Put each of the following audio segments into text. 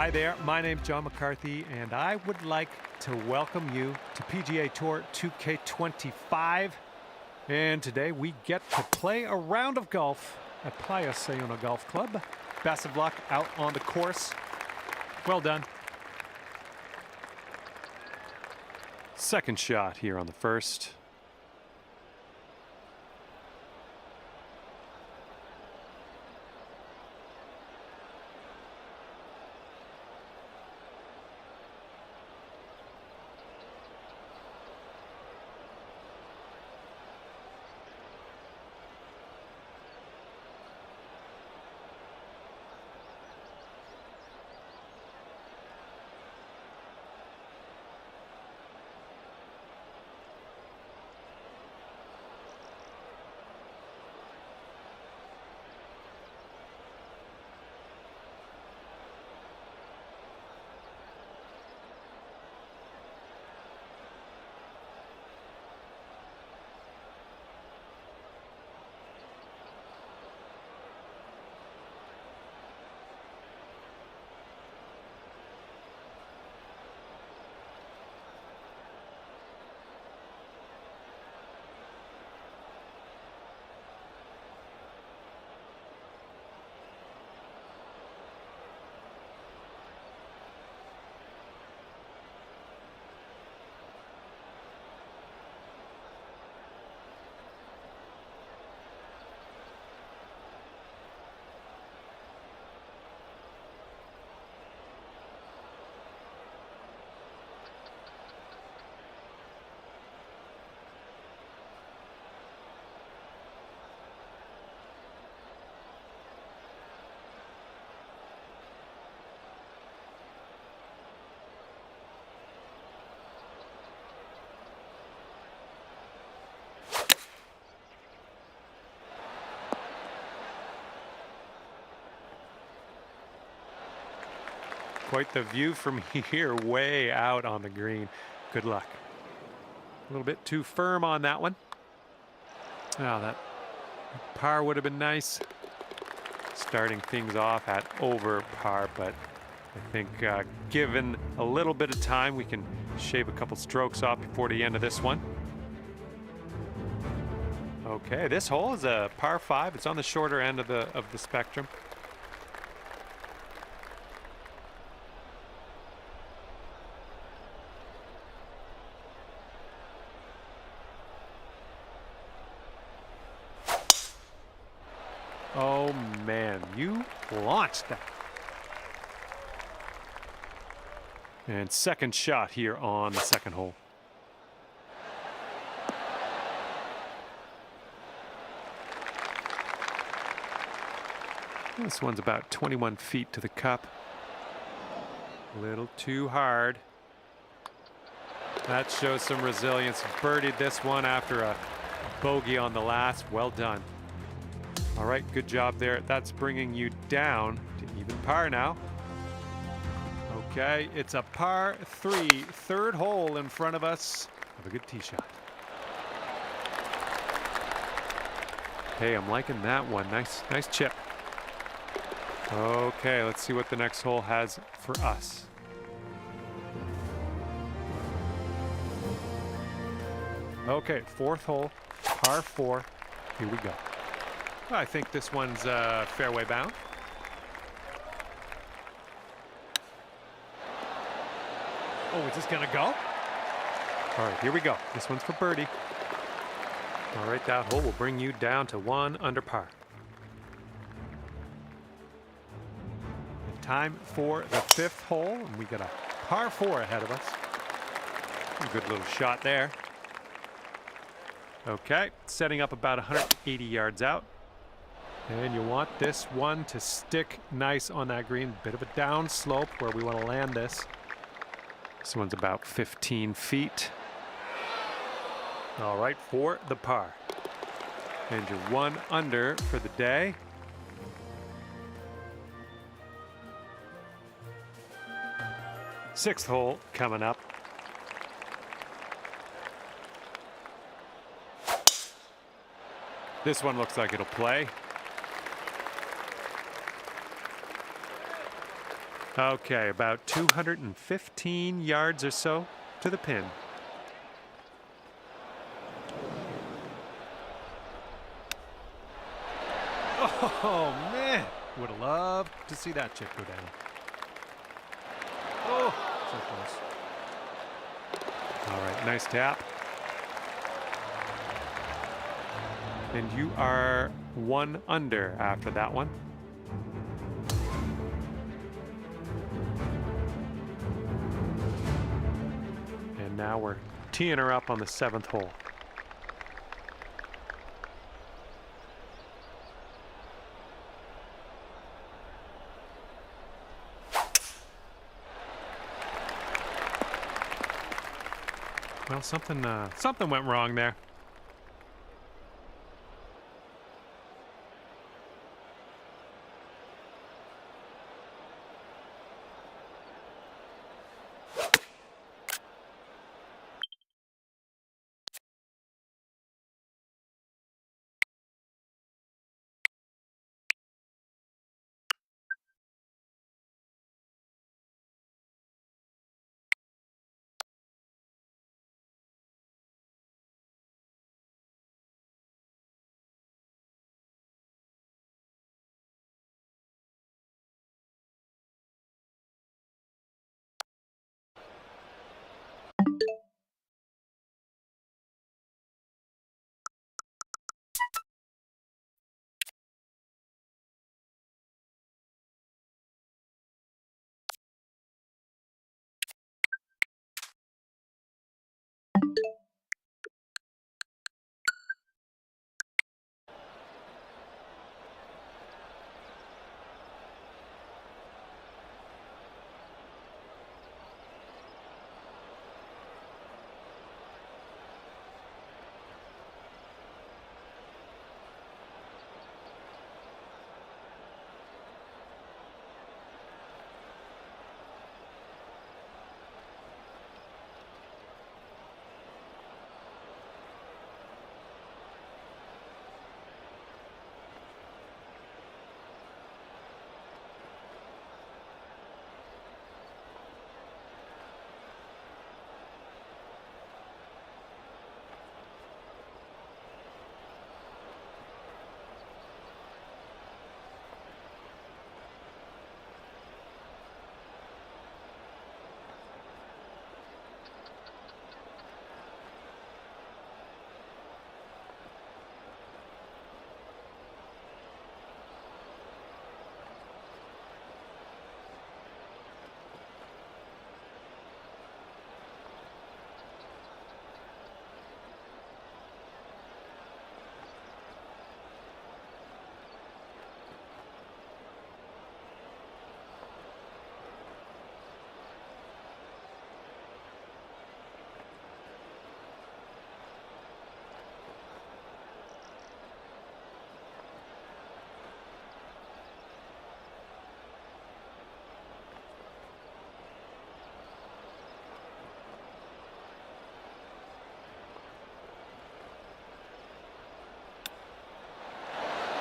Hi there, my name's John McCarthy, and I would like to welcome you to PGA Tour 2K25. And today we get to play a round of golf at Playa Sayona Golf Club. Best of luck out on the course. Well done. Second shot here on the first. Quite the view from here, way out on the green. Good luck. A little bit too firm on that one. Oh, that par would have been nice. Starting things off at over par, but I think given a little bit of time, we can shave a couple strokes off before the end of this one. Okay, this hole is a par 5. It's on the shorter end of the spectrum. Oh man, you launched that. And second shot here on the second hole. This one's about 21 feet to the cup. A little too hard. That shows some resilience. Birdied this one after a bogey on the last. Well done. All right, good job there. That's bringing you down to even par now. Okay, it's a par 3, third hole in front of us. Have a good tee shot. Hey, I'm liking that one. Nice chip. Okay, let's see what the next hole has for us. Okay, fourth hole, par 4. Here we go. I think this one's fairway bound. Oh, is this gonna go? All right, here we go. This one's for birdie. All right, that hole will bring you down to 1 under par. And time for the 5th hole, and we got a par 4 ahead of us. A good little shot there. Okay, setting up about 180 yards out. And you want this one to stick nice on that green. Bit of a down slope where we want to land this. This one's about 15 feet. All right, for the par. And you're 1 under for the day. Sixth hole coming up. This one looks like it'll play. Okay, about 215 yards or so to the pin. Oh, man. Would have loved to see that chip go down. Oh, so close. All right, nice tap. And you are 1 under after that one. And now we're teeing her up on the 7th hole. Well, something went wrong there.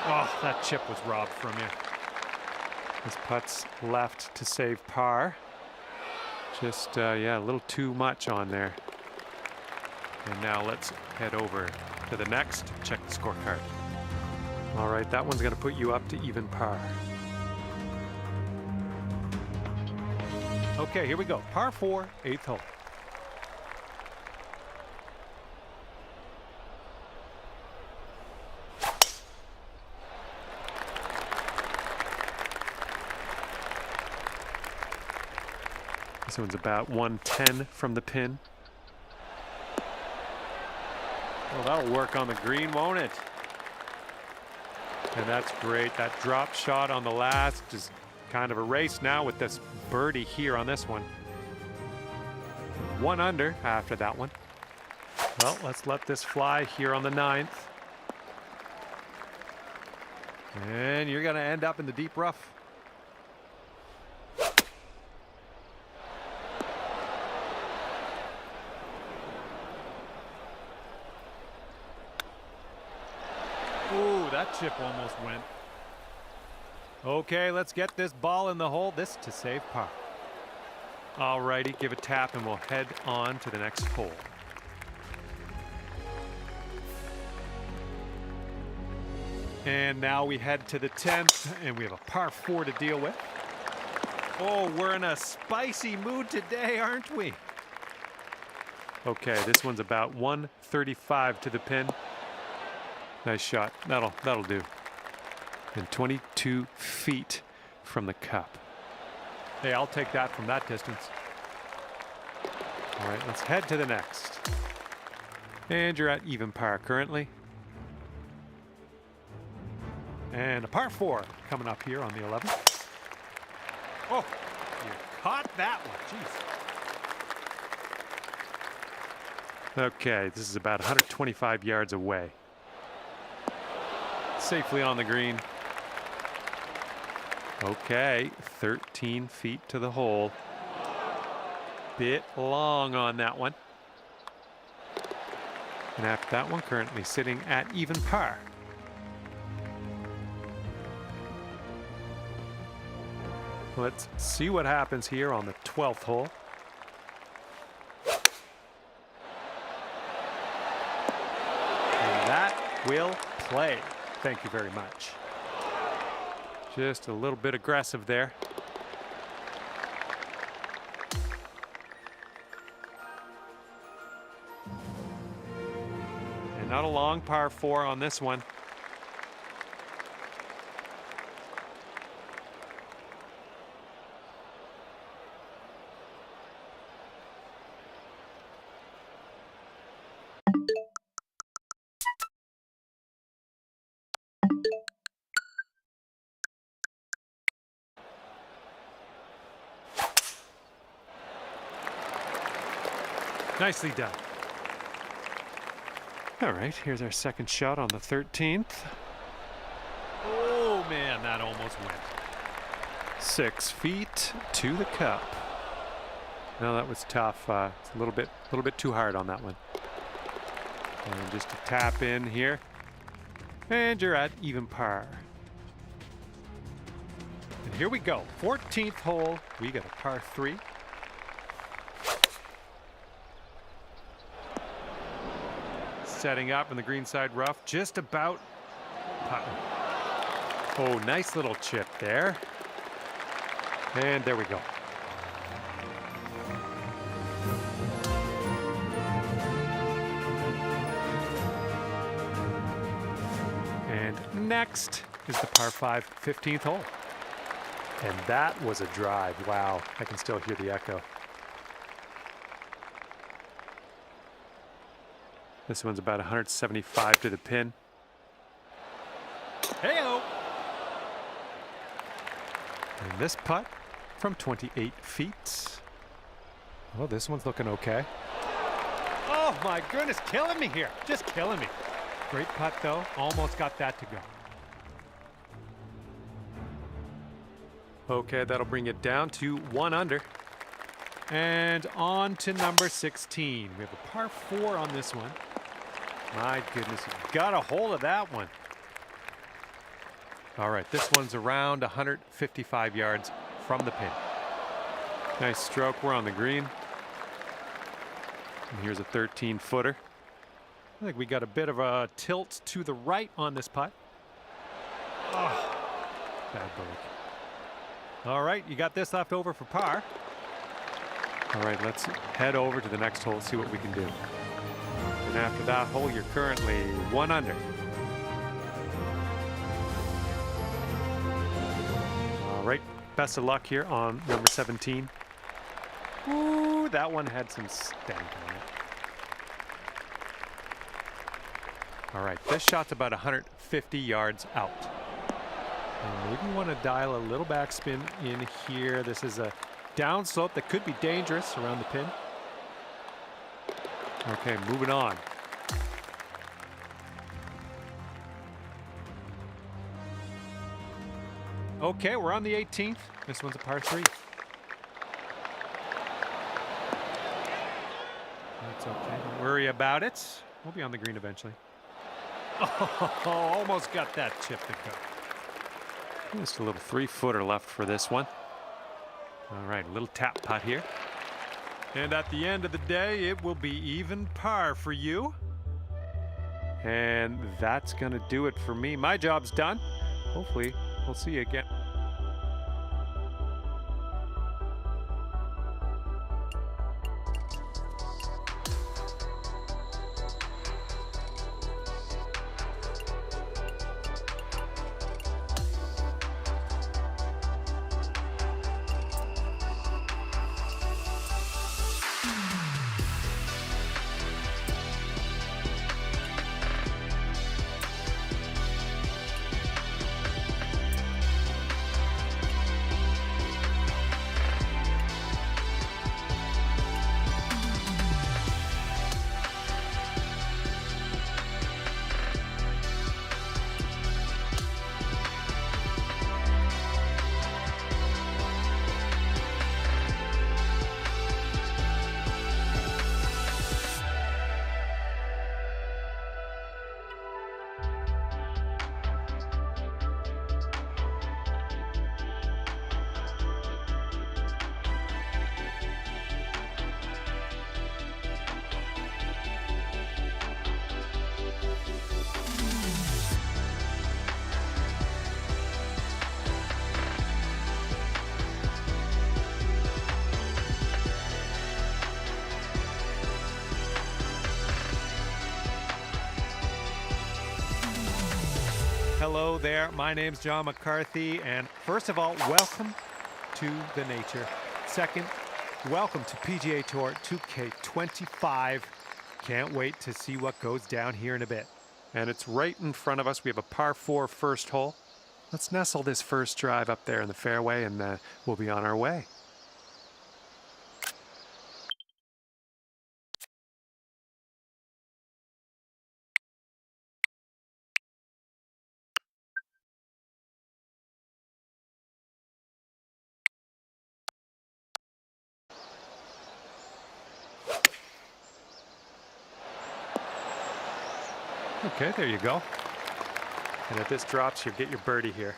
Oh, that chip was robbed from you. This putt's left to save par. Just, yeah, a little too much on there. And now let's head over to the next, check the scorecard. All right, that one's gonna put you up to even par. Okay, here we go. Par 4, 8th hole. This one's about 110 from the pin. Well, that'll work on the green, won't it? And that's great. That drop shot on the last is kind of a race now with this birdie here on this one. 1 under after that one. Well, let's let this fly here on the 9th. And you're going to end up in the deep rough. Ooh, that chip almost went. Okay, let's get this ball in the hole. This to save par. All righty, give a tap and we'll head on to the next hole. And now we head to the 10th, and we have a par 4 to deal with. Oh, we're in a spicy mood today, aren't we? Okay, this one's about 135 to the pin. Nice shot. That'll do. And 22 feet from the cup. Hey, I'll take that from that distance. All right, let's head to the next. And you're at even par currently. And a par 4 coming up here on the 11th. Oh, you caught that one. Jeez. Okay, this is about 125 yards away. Safely on the green. Okay, 13 feet to the hole. Bit long on that one. And after that one, currently sitting at even par. Let's see what happens here on the 12th hole. And that will play. Thank you very much. Just a little bit aggressive there. And not a long par 4 on this one. Nicely done. All right, here's our second shot on the 13th. Oh man, that almost went. 6 feet to the cup. No, that was tough. It's a little bit too hard on that one. And just a tap in here. And you're at even par. And here we go. 14th hole. We got a par 3. Setting up in the greenside rough, just about putting. Oh, nice little chip there. And there we go. And next is the par 5 15th hole. And that was a drive. Wow, I can still hear the echo. This one's about 175 to the pin. Hey-o! And this putt from 28 feet. Oh, this one's looking okay. Oh my goodness, killing me here. Just killing me. Great putt though. Almost got that to go. Okay, that'll bring it down to 1 under. And on to number 16. We have a par 4 on this one. My goodness, you got a hold of that one. All right, this one's around 155 yards from the pin. Nice stroke, we're on the green. And here's a 13-footer. I think we got a bit of a tilt to the right on this putt. Oh, bad break. All right, you got this left over for par. All right, let's head over to the next hole, see what we can do. And after that hole, you're currently 1 under. All right, best of luck here on number 17. Ooh, that one had some stank on it. All right, this shot's about 150 yards out. And maybe you want to dial a little backspin in here. This is a downslope that could be dangerous around the pin. Okay, moving on. Okay, we're on the 18th. This one's a par 3. That's okay. Don't worry about it. We'll be on the green eventually. Oh, almost got that chip to go. Just a little 3-footer left for this one. All right, a little tap putt here. And at the end of the day, it will be even par for you. And that's going to do it for me. My job's done. Hopefully, we'll see you again. Hello there, my name's John McCarthy, and first of all, welcome to the nature. Second, welcome to PGA Tour 2K25. Can't wait to see what goes down here in a bit. And it's right in front of us. We have a par 4 first hole. Let's nestle this first drive up there in the fairway, and we'll be on our way. Okay, there you go. And if this drops, you get your birdie here.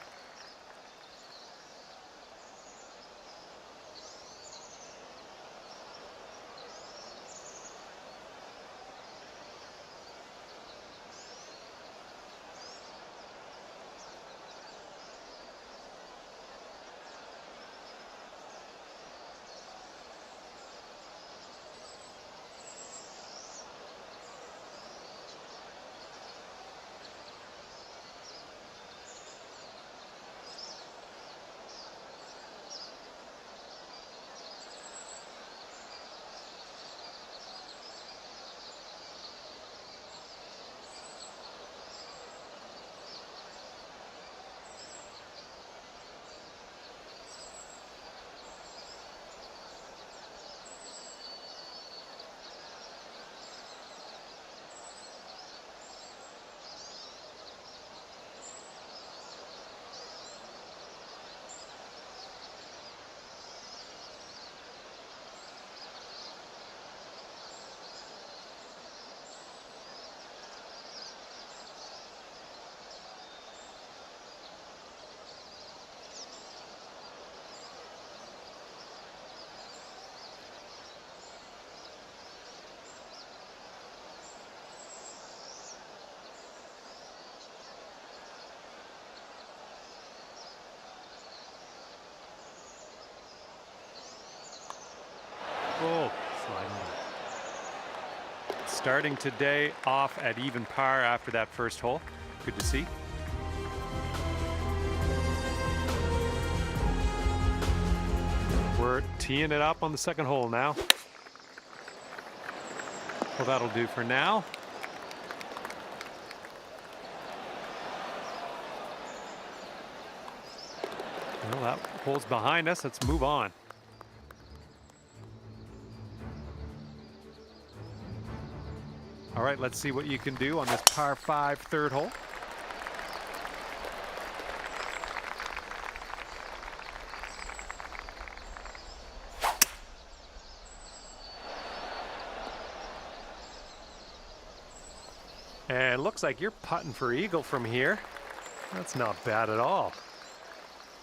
Oh, sliding. Starting today off at even par after that first hole. Good to see. We're teeing it up on the second hole now. Well, that'll do for now. Well, that hole's behind us. Let's move on. All right, let's see what you can do on this par 5 third hole. And it looks like you're putting for eagle from here. That's not bad at all.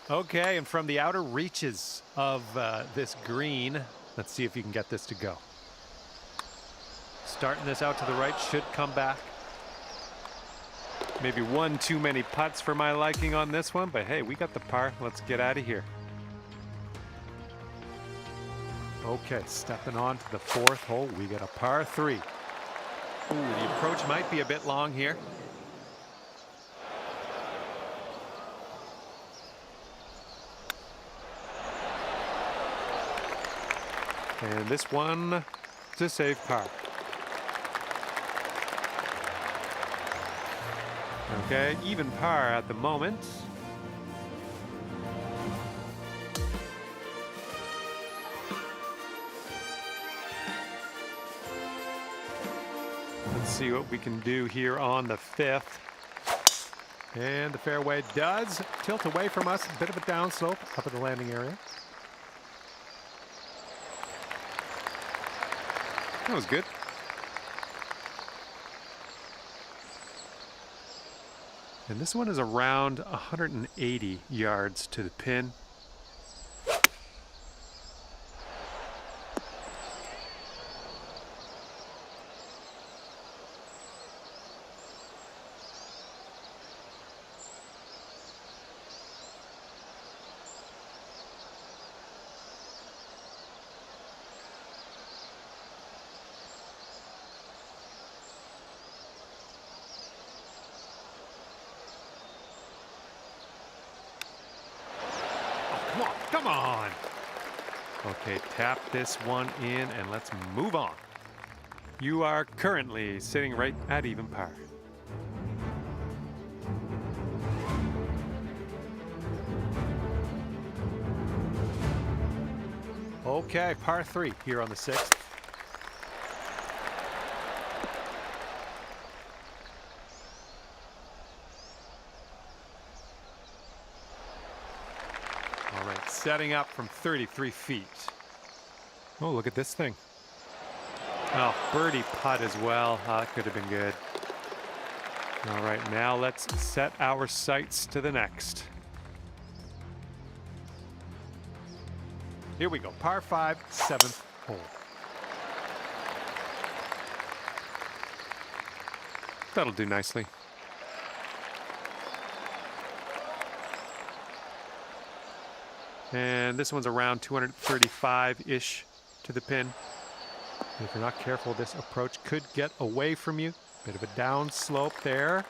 Okay, and from the outer reaches of this green, let's see if you can get this to go. Starting this out to the right, should come back. Maybe one too many putts for my liking on this one, but hey, we got the par. Let's get out of here. Okay, stepping on to the 4th hole, we got a par 3. Ooh, the approach might be a bit long here. And this one to save par. Okay, even par at the moment. Let's see what we can do here on the 5th. And the fairway does tilt away from us. A bit of a downslope up at the landing area. That was good. And this one is around 180 yards to the pin. Come on. Okay, tap this one in and let's move on. You are currently sitting right at even par. Okay, par 3 here on the 6th. All right, setting up from 33 feet. Oh, look at this thing. Oh, birdie putt as well. Oh, that could have been good. All right, now let's set our sights to the next. Here we go, par 5, 7th hole. That'll do nicely. And this one's around 235-ish to the pin. If you're not careful, this approach could get away from you. Bit of a down slope there.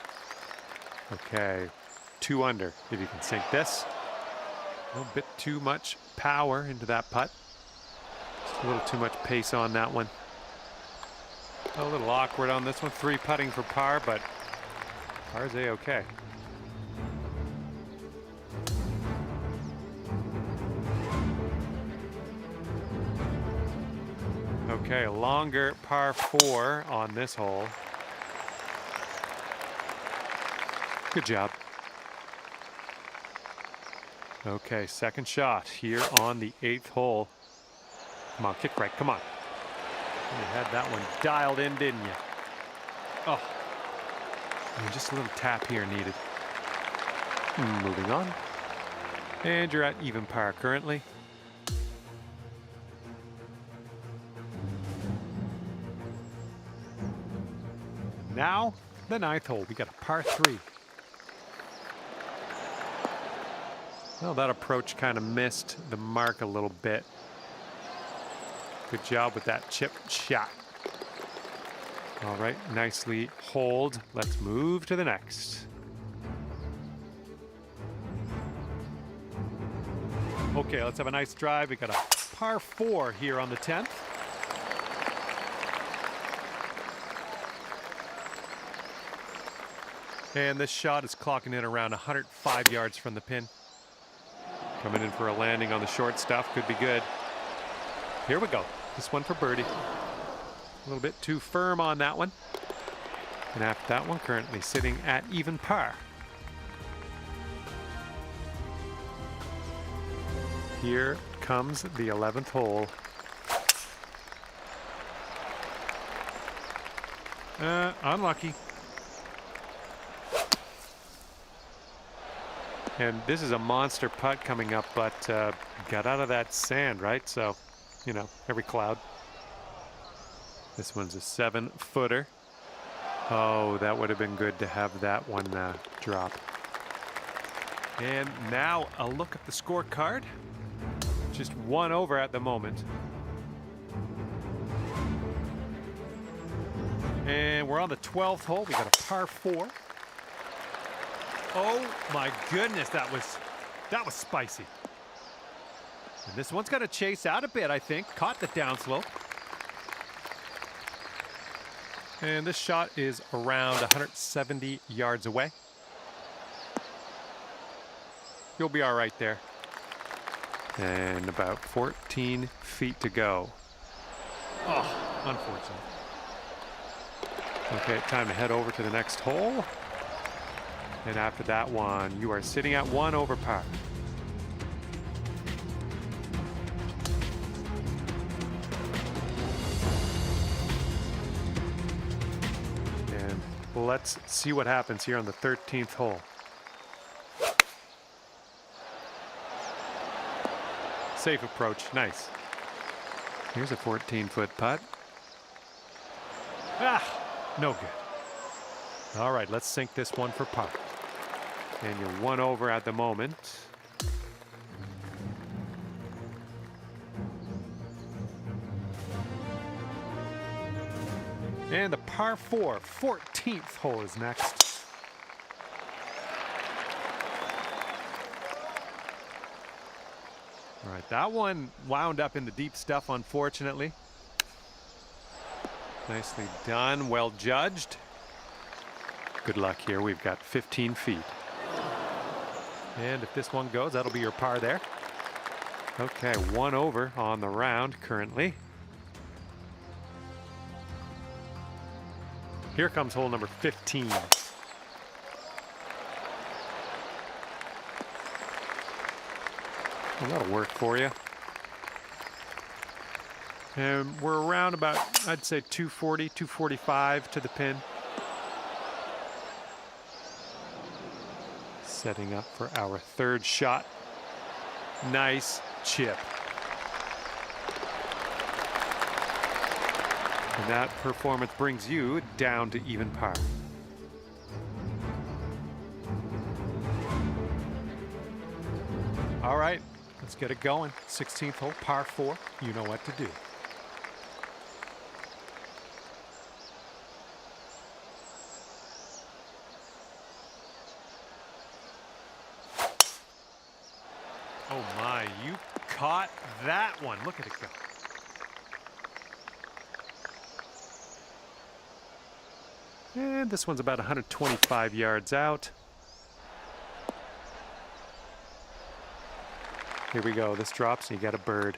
Okay, 2 under if you can sink this. A little bit too much power into that putt. Just a little too much pace on that one. A little awkward on this one. 3 putting for par, but par's a-okay. Okay, a longer par 4 on this hole. Good job. Okay, second shot here on the 8th hole. Come on, kick right, come on. You had that one dialed in, didn't you? Oh, and just a little tap here needed. Moving on. And you're at even par currently. Now, the 9th hole. We got a par 3. Well, that approach kind of missed the mark a little bit. Good job with that chip shot. All right, nicely holed. Let's move to the next. Okay, let's have a nice drive. We got a par 4 here on the 10th. And this shot is clocking in around 105 yards from the pin. Coming in for a landing on the short stuff. Could be good. Here we go. This one for birdie. A little bit too firm on that one. And after that one, currently sitting at even par. Here comes the 11th hole. Unlucky. And this is a monster putt coming up, but got out of that sand, right? So, you know, every cloud. This one's a 7-footer. Oh, that would have been good to have that one drop. And now a look at the scorecard. Just 1 over at the moment. And we're on the 12th hole. We got a par 4. Oh my goodness, that was spicy. And this one's got to chase out a bit, I think. Caught the downslope. And this shot is around 170 yards away. You'll be all right there. And about 14 feet to go. Oh, unfortunate. Okay, time to head over to the next hole. And after that one, you are sitting at 1 over par. And let's see what happens here on the 13th hole. Safe approach, nice. Here's a 14-foot putt. Ah, no good. All right, let's sink this one for par. And you're 1 over at the moment. And the par 4, 14th hole is next. All right, that one wound up in the deep stuff, unfortunately. Nicely done, well judged. Good luck here. We've got 15 feet. And if this one goes, that'll be your par there. Okay, 1 over on the round currently. Here comes hole number 15. Well, that'll work for you. And we're around about, I'd say 240, 245 to the pin. Setting up for our 3rd shot. Nice chip. And that performance brings you down to even par. All right, let's get it going. 16th hole, par 4. You know what to do. Oh my, you caught that one. Look at it go. And this one's about 125 yards out. Here we go. This drops and you got a bird.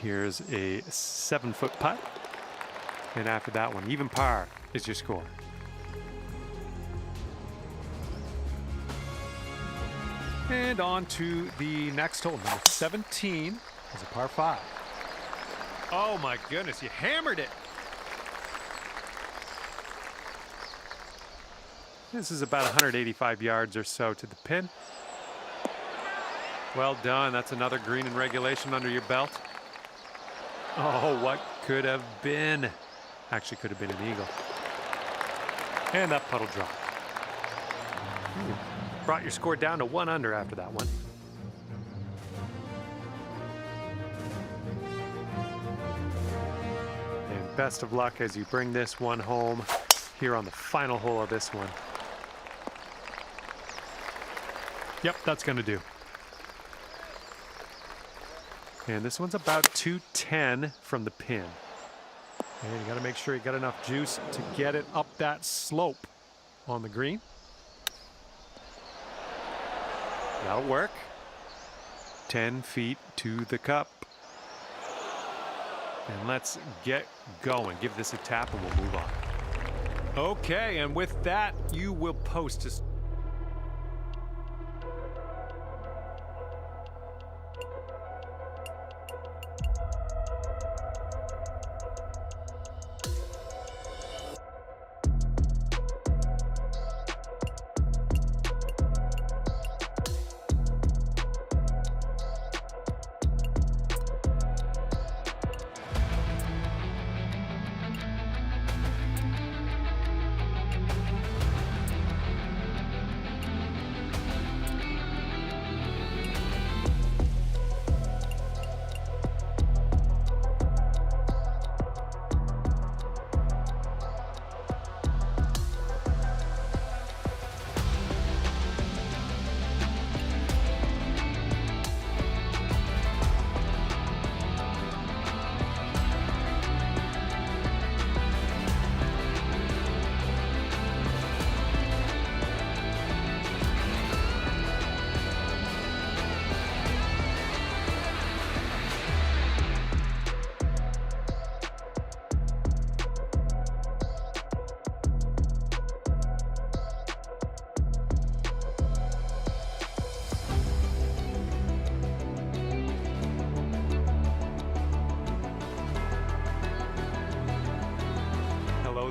Here's a 7-foot putt. And after that one, even par is your score. And on to the next hole, number 17 is a par 5. Oh my goodness, you hammered it. This is about 185 yards or so to the pin. Well done, that's another green in regulation under your belt. Oh, what could have been? Actually could have been an eagle. And that puddle drop. Brought your score down to 1 under after that one. And best of luck as you bring this one home here on the final hole of this one. Yep, that's going to do. And this one's about 210 from the pin. And you got to make sure you got enough juice to get it up that slope on the green. That'll work. 10 feet to the cup. And let's get going. Give this a tap and we'll move on. Okay, and with that, you will post us.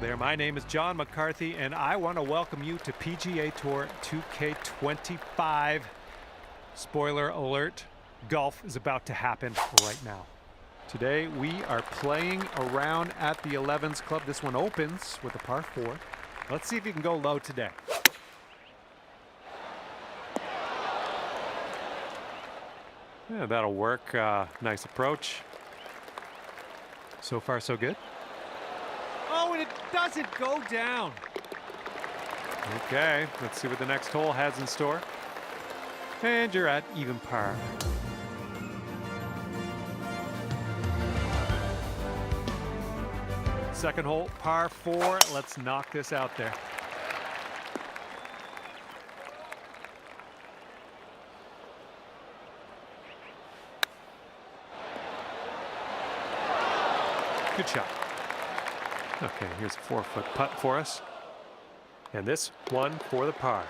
there, my name is John McCarthy and I want to welcome you to PGA Tour 2K25. Spoiler alert, golf is about to happen right now. Today we are playing around at the 11s Club. This one opens with a par 4. Let's see if you can go low today. Yeah, that'll work. Nice approach. So far, so good. Oh, and it doesn't go down. Okay, let's see what the next hole has in store. And you're at even par. Second hole, par 4. Let's knock this out there. Good shot. Okay, here's a 4-foot putt for us. And this one for the par.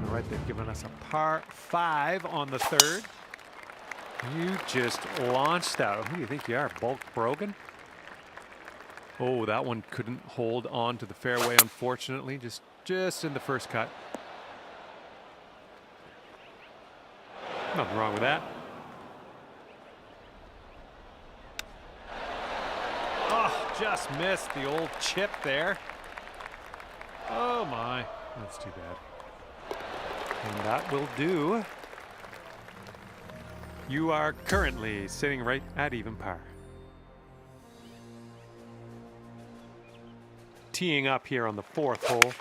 All right, they've given us a par 5 on the third. You just launched that. Who do you think you are, Bulk Brogan? Oh, that one couldn't hold on to the fairway, unfortunately. Just in the first cut. Nothing wrong with that. Oh, just missed the old chip there. Oh my, that's too bad. And that will do. You are currently sitting right at even par. Teeing up here on the 4th hole.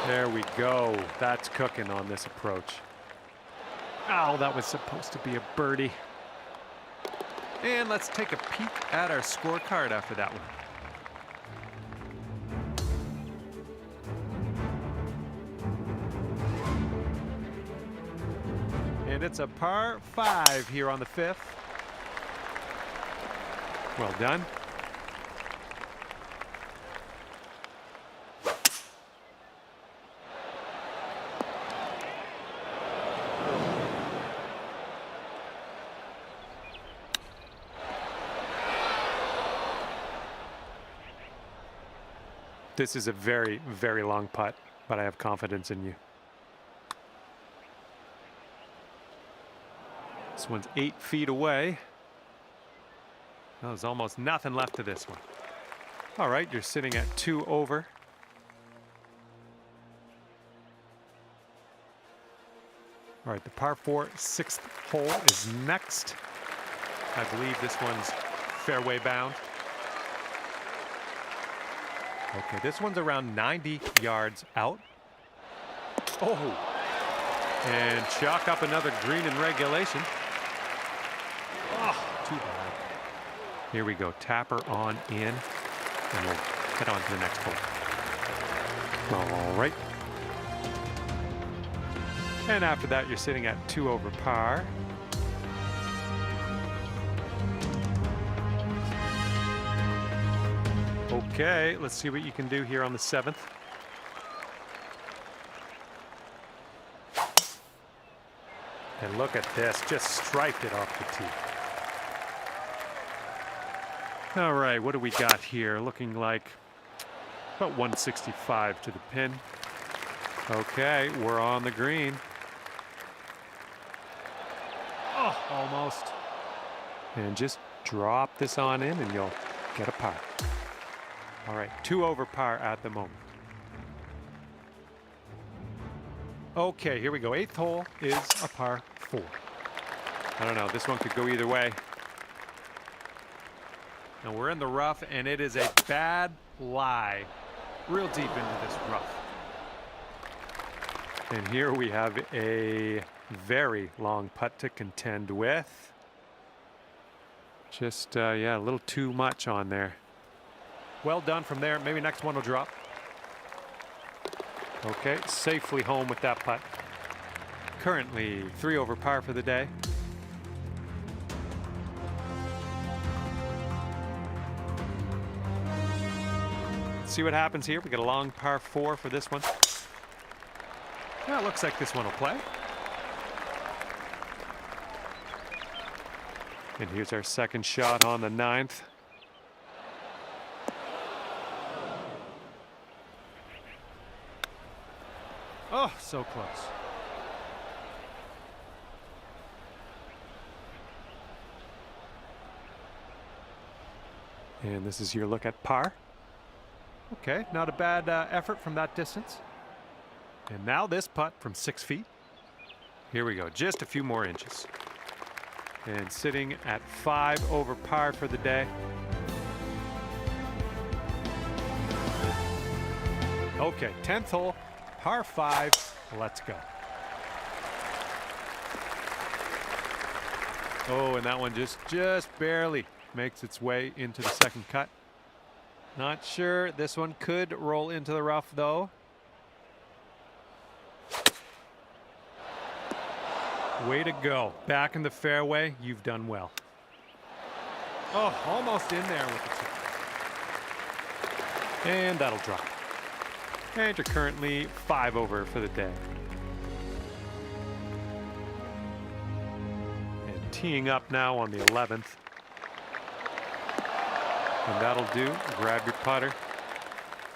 There we go. That's cooking on this approach. Oh, that was supposed to be a birdie. And let's take a peek at our scorecard after that one. And it's a par 5 here on the 5th. Well done. This is a very, very long putt, but I have confidence in you. This one's 8 feet away. Well, there's almost nothing left to this one. All right, you're sitting at 2 over. All right, the par 4 6th hole is next. I believe this one's fairway bound. Okay, this one's around 90 yards out. Oh, and chalk up another green in regulation. Oh, too bad. Here we go, tapper on in, and we'll head on to the next hole. All right. And after that, you're sitting at 2 over par. Okay, let's see what you can do here on the 7th. And look at this, just striped it off the tee. All right, what do we got here? Looking like about 165 to the pin. Okay, we're on the green. Oh, almost. And just drop this on in and you'll get a par. All right, 2 over par at the moment. Okay, here we go. 8th hole is a par 4. I don't know, this one could go either way. Now we're in the rough, and it is a bad lie. Real deep into this rough. And here we have a very long putt to contend with. Just, yeah, a little too much on there. Well done from there. Maybe next one will drop. Okay, safely home with that putt. Currently 3 over par for the day. Let's see what happens here. We got a long par 4 for this one. Well, it looks like this one will play. And here's our second shot on the 9th. Oh, so close. And this is your look at par. Okay, not a bad effort from that distance. And now this putt from 6 feet. Here we go, just a few more inches. And sitting at 5 over par for the day. Okay, 10th hole, par 5, let's go. Oh, and that one just barely makes its way into the second cut. Not sure. This one could roll into the rough, though. Way to go. Back in the fairway. You've done well. Oh, almost in there with the chip. And that'll drop. And you're currently 5 over for the day. And teeing up now on the 11th. And that'll do. Grab your putter.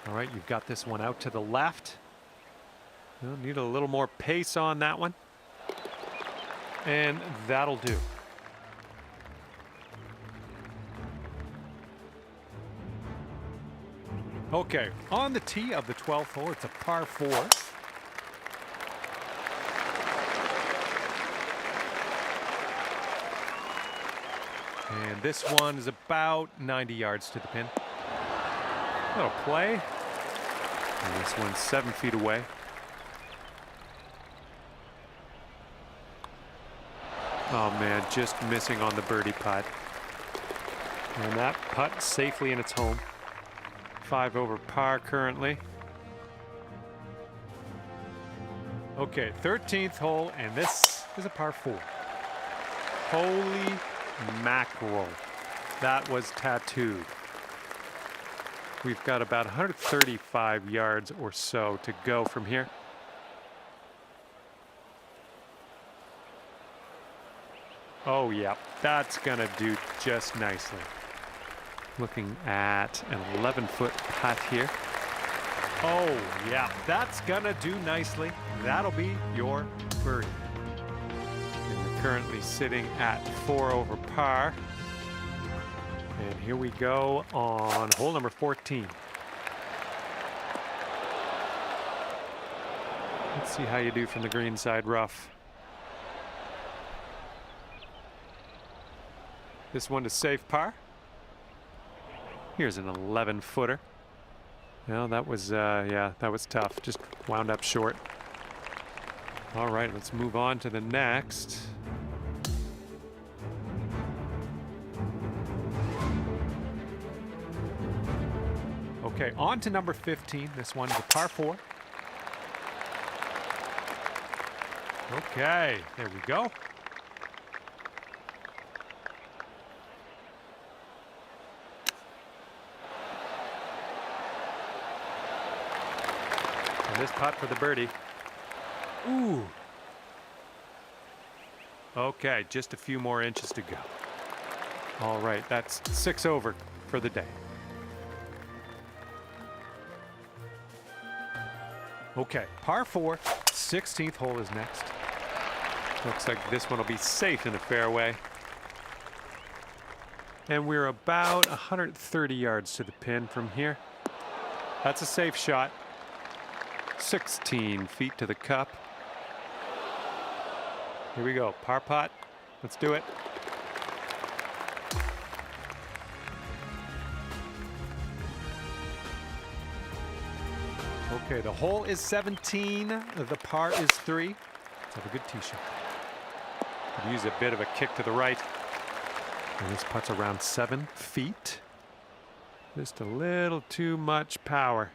All right, you've got this one out to the left. You'll need a little more pace on that one. And that'll do. Okay, on the tee of the 12th hole, it's a par 4. And this one is about 90 yards to the pin. That'll play. And this one's 7 feet away. Oh man, just missing on the birdie putt. And that putt safely in its home. 5 over par currently. Okay, 13th hole, and this is a par 4. Holy mackerel. That was tattooed. We've got about 135 yards or so to go from here. Oh yeah, that's gonna do just nicely. Looking at an 11-foot putt here. Oh yeah, that's gonna do nicely. That'll be your birdie. And you're currently sitting at 4 over par. And here we go on hole number 14. Let's see how you do from the green side rough. This one to safe par. Here's an 11-footer. Well, that was, yeah, that was tough. Just wound up short. All right, let's move on to the next. Okay, on to number 15. This one's a par 4. Okay, there we go. This putt for the birdie. Ooh. Okay, just a few more inches to go. All right, that's 6 over for the day. Okay, par 4, 16th hole is next. Looks like this one will be safe in the fairway. And we're about 130 yards to the pin from here. That's a safe shot. 16 feet to the cup. Here we go, par putt. Let's do it. Okay, the hole is 17. The par is 3. Let's have a good tee shot. Could use a bit of a kick to the right. And this putt's around 7 feet. Just a little too much power.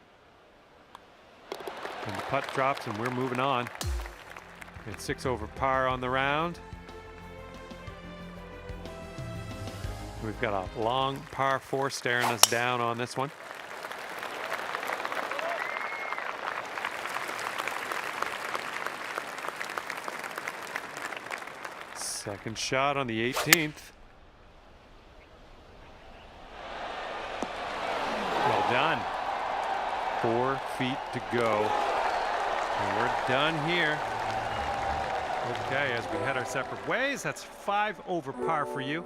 And the putt drops and we're moving on. And 6 over par on the round. We've got a long par 4 staring us down on this one. Second shot on the 18th. Well done. 4 feet to go. And we're done here. Okay, as we head our separate ways, that's 5 over par for you.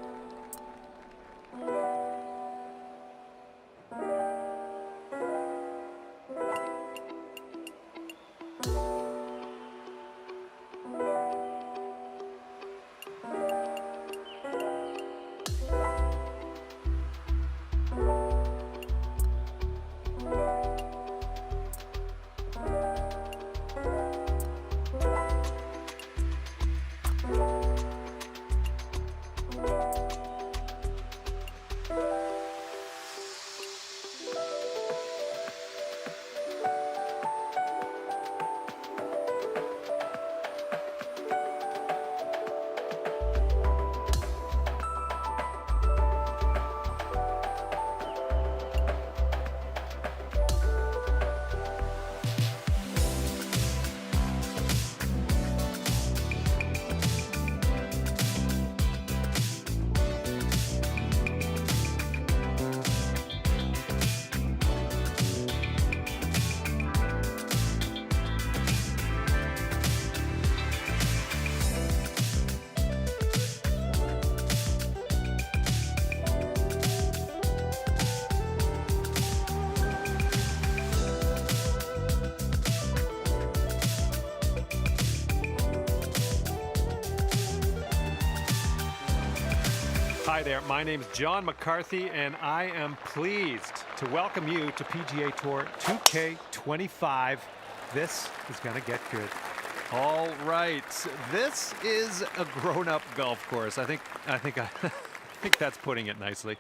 Hi there, my name's John McCarthy, and I am pleased to welcome you to PGA Tour 2K25. This is gonna get good. All right, this is a grown-up golf course. I think that's putting it nicely.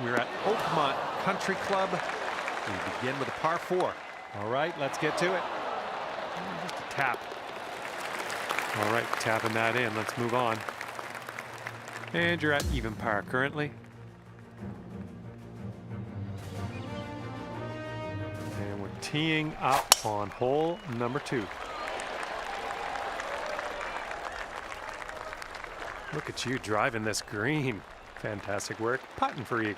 We're at Oakmont Country Club. We begin with a par 4. All right, let's get to it. Just a tap. All right, tapping that in. Let's move on. And you're at even par currently. And we're teeing up on hole number 2. Look at you driving this green. Fantastic work. Putting for eagle.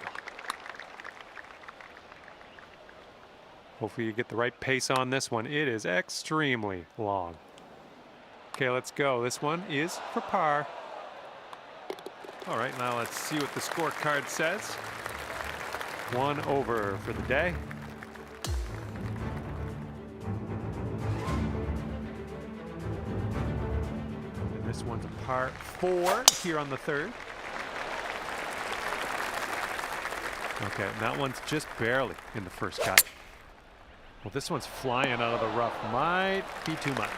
Hopefully you get the right pace on this one. It is extremely long. Okay, let's go. This one is for par. All right, now let's see what the scorecard says. 1 over for the day. And this one's a par 4 here on the 3rd. Okay, and that one's just barely in the first cut. Well, this one's flying out of the rough. Might be too much.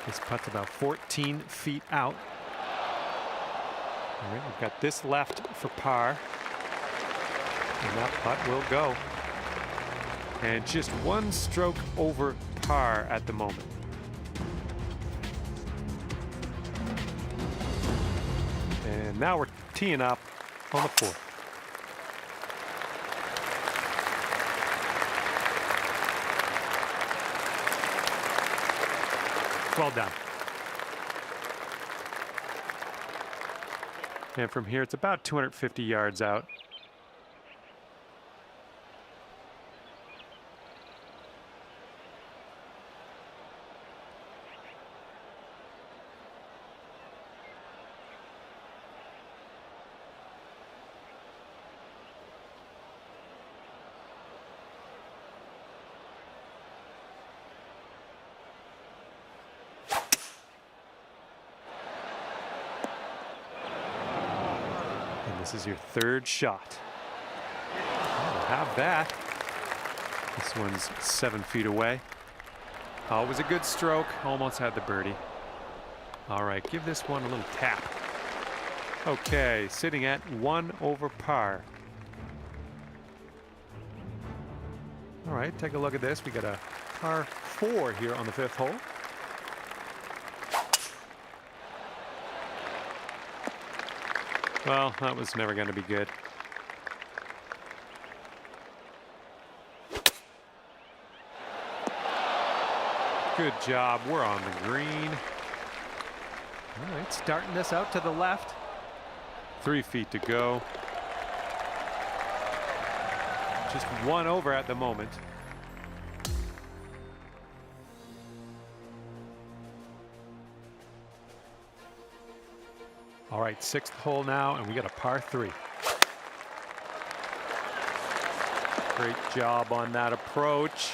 This putt's about 14 feet out. All right, we've got this left for par. And that putt will go. And just 1 stroke over par at the moment. And now we're teeing up on the 4th. Well done. And from here, it's about 250 yards out. This is your 3rd shot. We'll have that. This one's 7 feet away. Always a good stroke. Almost had the birdie. All right, give this one a little tap. Okay, sitting at 1 over par. All right, take a look at this. We got a par 4 here on the 5th hole. Well, that was never going to be good. Good job. We're on the green. All right, starting this out to the left. 3 feet to go. Just 1 over at the moment. All right, 6th hole now, and we got a par 3. Great job on that approach.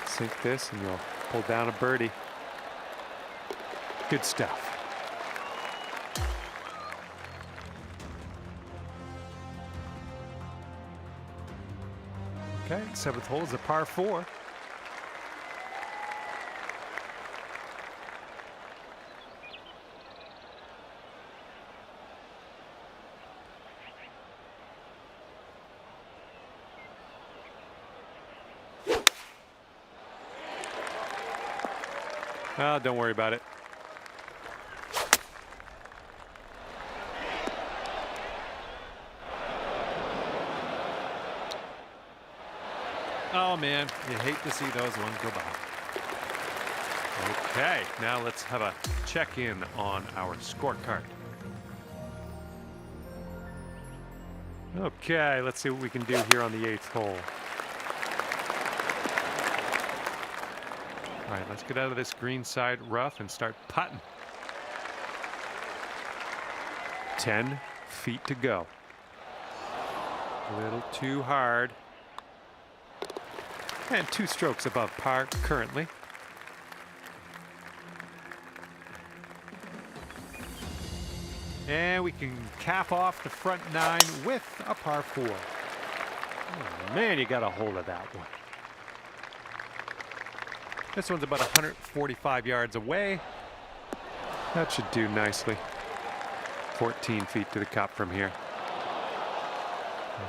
Sink this and you'll pull down a birdie. Good stuff. Okay, 7th hole is a par 4. Oh, don't worry about it. Oh man, you hate to see those ones go by. Okay, now let's have a check-in on our scorecard. Okay, let's see what we can do here on the 8th hole. All right, let's get out of this green side rough and start putting. 10 feet to go. A little too hard. And 2 strokes above par currently. And we can cap off the front 9 with a par 4. Oh, man, you got a hold of that one. This one's about 145 yards away. That should do nicely. 14 feet to the cup from here.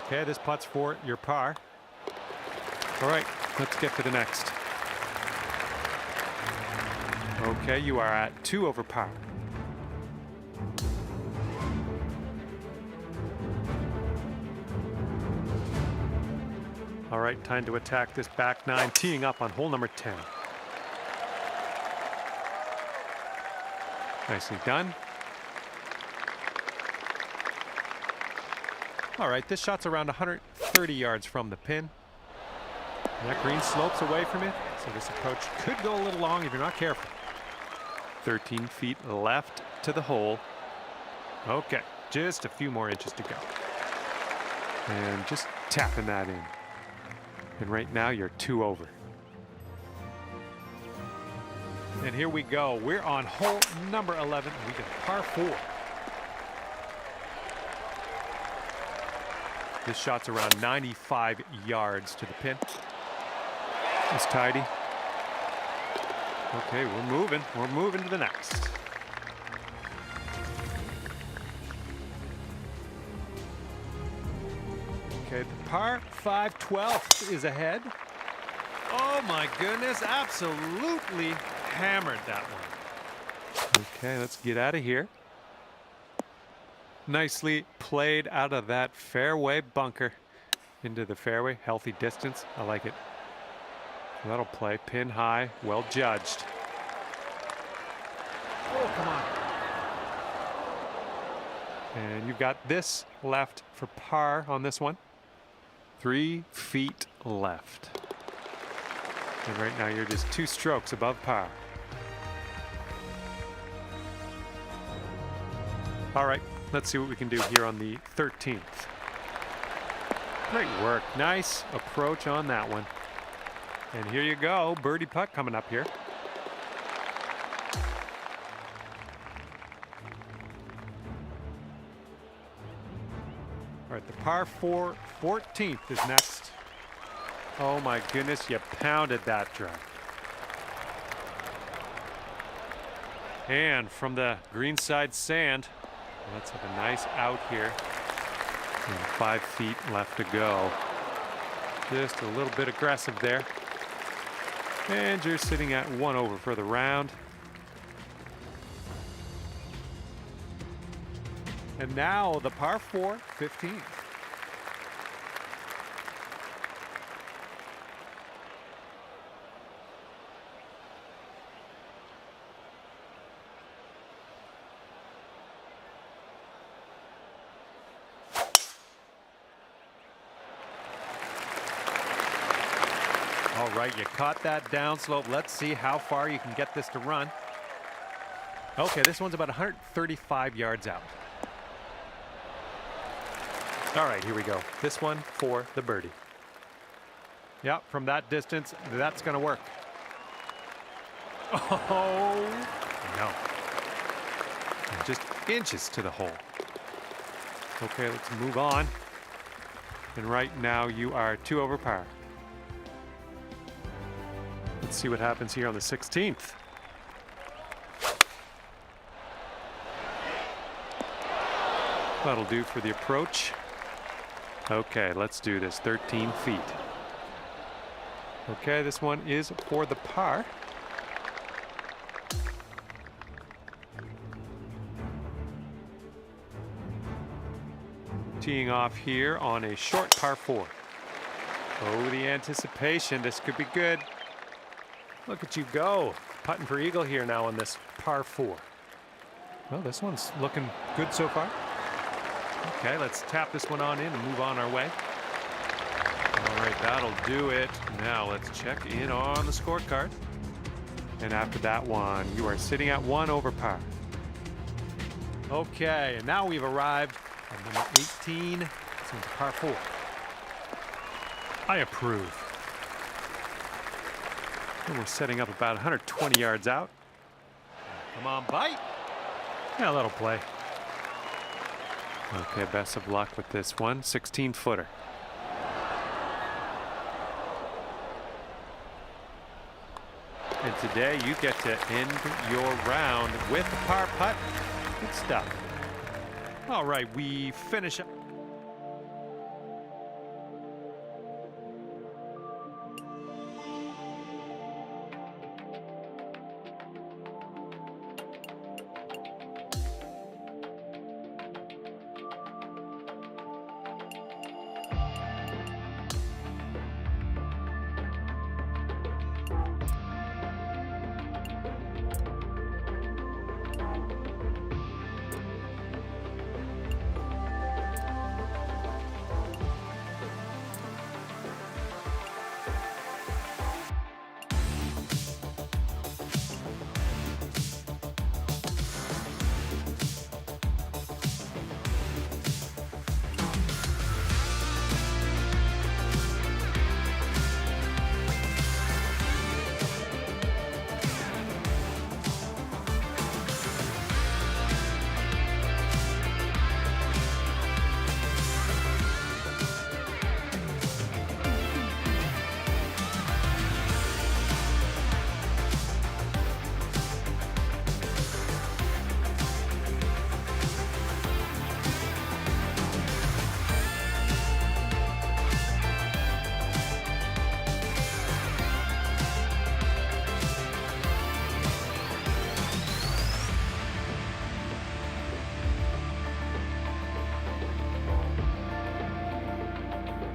Okay, this putt's for your par. All right, let's get to the next. Okay, you are at 2 over par. All right, time to attack this back 9, teeing up on hole number 10. Nicely done. All right, this shot's around 130 yards from the pin. And that green slopes away from it, so this approach could go a little long if you're not careful. 13 feet left to the hole. Okay, just a few more inches to go. And just tapping that in. And right now you're 2 over. And here we go. We're on hole number 11. We got par 4. This shot's around 95 yards to the pin. It's tidy. Okay, we're moving. We're moving to the next. Okay, the par 5 12th is ahead. Oh my goodness, absolutely hammered that one. Okay, let's get out of here. Nicely played out of that fairway bunker into the fairway. Healthy distance. I like it. That'll play pin high. Well judged. Oh, come on. And you've got this left for par on this one. 3 feet left. And right now you're just 2 strokes above par. All right, let's see what we can do here on the 13th. Great work. Nice approach on that one. And here you go, birdie putt coming up here. All right, the par 4 14th is next. Oh my goodness, you pounded that drive. And from the greenside sand, let's have a nice out here. And 5 feet left to go. Just a little bit aggressive there. And you're sitting at 1 over for the round. And now the par 4 15th. All right, you caught that downslope. Let's see how far you can get this to run. Okay, this one's about 135 yards out. All right, here we go. This one for the birdie. Yep, from that distance, that's going to work. Oh, no. Just inches to the hole. Okay, let's move on. And right now you are 2 over par. Let's see what happens here on the 16th. That'll do for the approach. Okay, let's do this. 13 feet. Okay, this one is for the par. Teeing off here on a short par 4. Oh, the anticipation. This could be good. Look at you go. Putting for eagle here now on this par 4. Well, this one's looking good so far. Okay, let's tap this one on in and move on our way. All right, that'll do it. Now let's check in on the scorecard. And after that one, you are sitting at 1 over par. Okay, and now we've arrived at number 18. This one's a par 4. I approve. And we're setting up about 120 yards out. Come on, bite. Yeah, that'll play. Okay, best of luck with this one. 16-footer. And today you get to end your round with a par putt. Good stuff. All right, we finish up.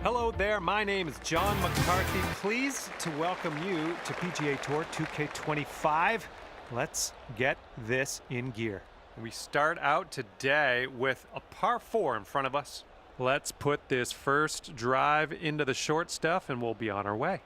Hello there, my name is John McCarthy. Pleased to welcome you to PGA Tour 2K25. Let's get this in gear. We start out today with a par 4 in front of us. Let's put this first drive into the short stuff and we'll be on our way.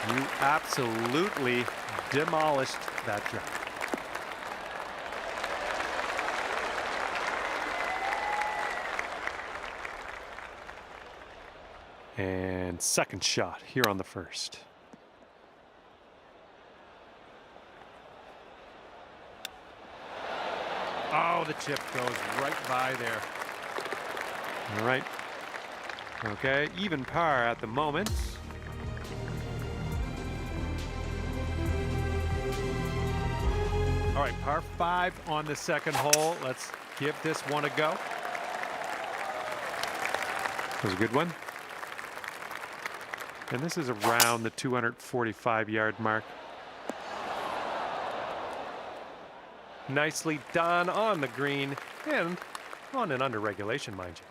You absolutely demolished that drive. And second shot here on the first. Oh, the chip goes right by there. All right. Okay, even par at the moment. All right, par 5 on the second hole. Let's give this one a go. That was a good one. And this is around the 245-yard mark. Nicely done on the green and on and under regulation, mind you.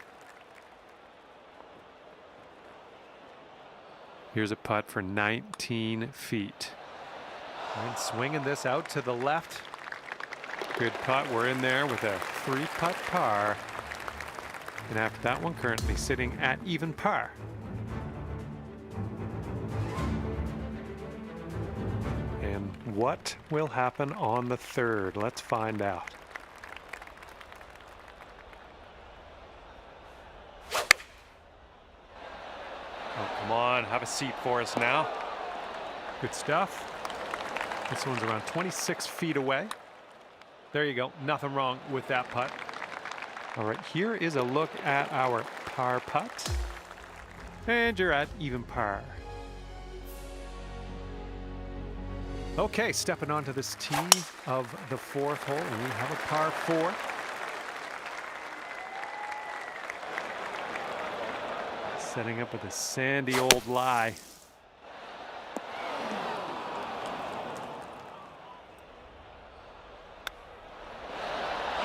Here's a putt for 19 feet. And swinging this out to the left. Good putt. We're in there with a 3-putt par. And after that one, currently sitting at even par. And what will happen on the third? Let's find out. Oh, come on, have a seat for us now. Good stuff. This one's around 26 feet away. There you go, nothing wrong with that putt. All right, here is a look at our par putt. And you're at even par. Okay, stepping onto this tee of the 4th hole, and we have a par 4. Setting up with a sandy old lie.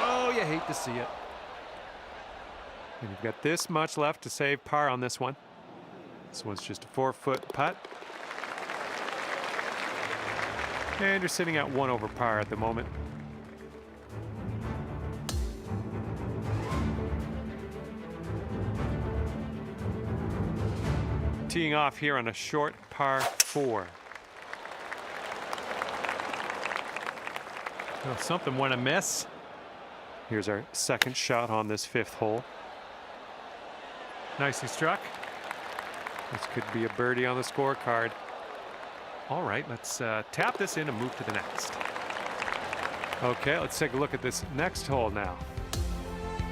Oh, you hate to see it. And you've got this much left to save par on this one. This one's just a 4-foot putt. And you're sitting at 1 over par at the moment. Teeing off here on a short par 4. Well, something went amiss. Here's our second shot on this 5th hole. Nicely struck. This could be a birdie on the scorecard. All right, let's tap this in and move to the next. Okay, let's take a look at this next hole now.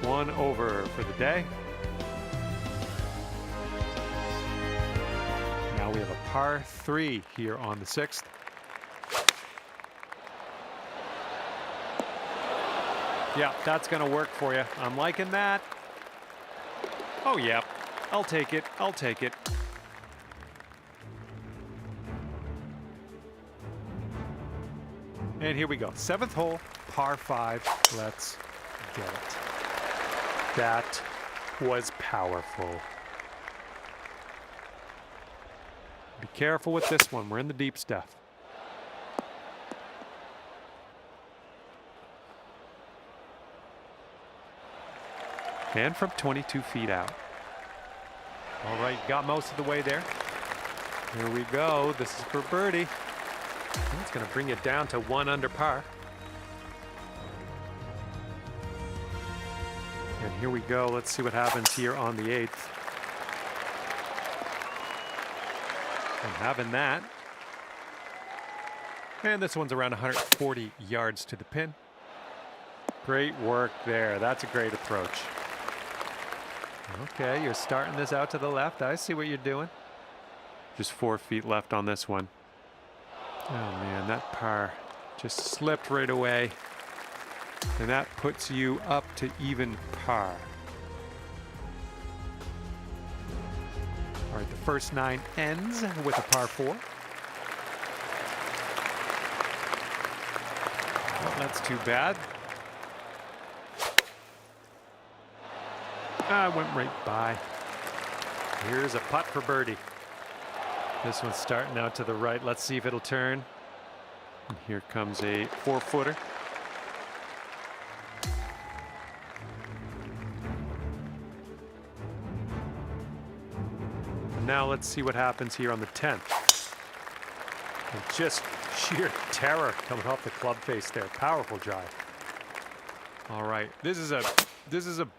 1 over for the day. Now we have a par 3 here on the 6th. Yeah, that's going to work for you. I'm liking that. Oh, yeah. I'll take it. I'll take it. And here we go. 7th hole, par 5. Let's get it. That was powerful. Be careful with this one. We're in the deep stuff. And from 22 feet out. All right, got most of the way there. Here we go. This is for birdie. It's going to bring it down to 1 under par. And here we go. Let's see what happens here on the 8th. And having that. And this one's around 140 yards to the pin. Great work there. That's a great approach. Okay, you're starting this out to the left. I see what you're doing. Just 4 feet left on this one. Oh man, that par just slipped right away. And that puts you up to even par. All right, the first 9 ends with a par 4. Well, that's too bad. Went right by. Here's a putt for birdie. This one's starting out to the right. Let's see if it'll turn. And here comes a 4-footer. And now let's see what happens here on the 10th. And just sheer terror coming off the club face there. Powerful drive. All right, this is a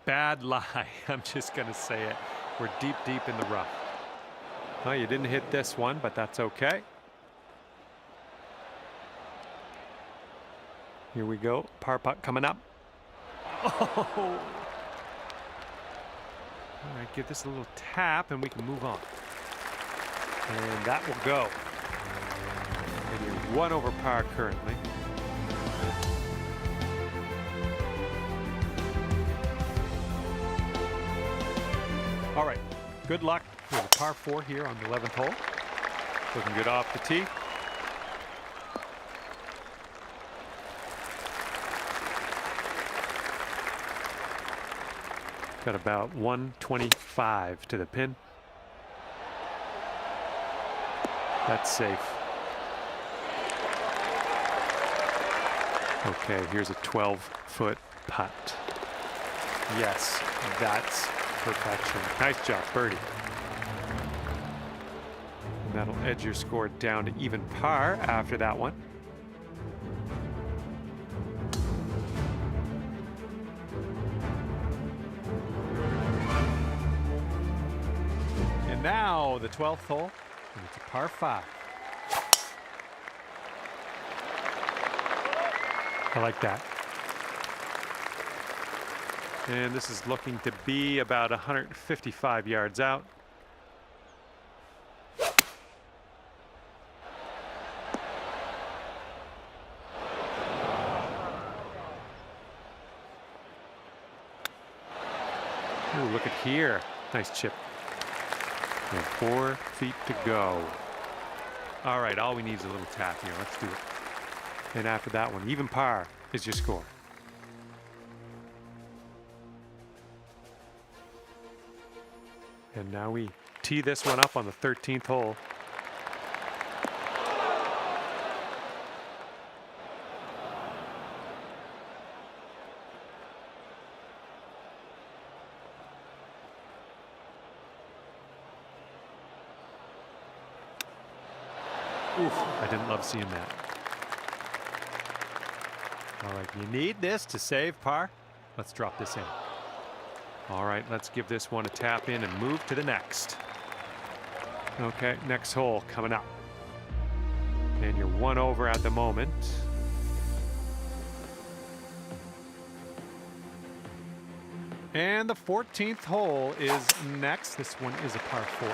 bad lie. I'm just gonna say it. We're deep in the rough. Oh, you didn't hit this one, but that's okay. Here we go. Par putt coming up. Oh! All right, give this a little tap and we can move on. And that will go. And you're 1 over par currently. All right, good luck with a par 4 here on the 11th hole. Looking good off the tee. Got about 125 to the pin. That's safe. Okay, here's a 12-foot putt. Yes, that's perfection. Nice job, birdie. And that'll edge your score down to even par after that one. And now the 12th hole, and it's a par 5. I like that. And this is looking to be about 155 yards out. Ooh, look at here. Nice chip. And 4 feet to go. All right, all we need is a little tap here. Let's do it. And after that one, even par is your score. And now we tee this one up on the 13th hole. Oof, I didn't love seeing that. All right, you need this to save par. Let's drop this in. All right, let's give this one a tap in and move to the next. Okay, next hole coming up. And you're 1 over at the moment. And the 14th hole is next. This one is a par 4.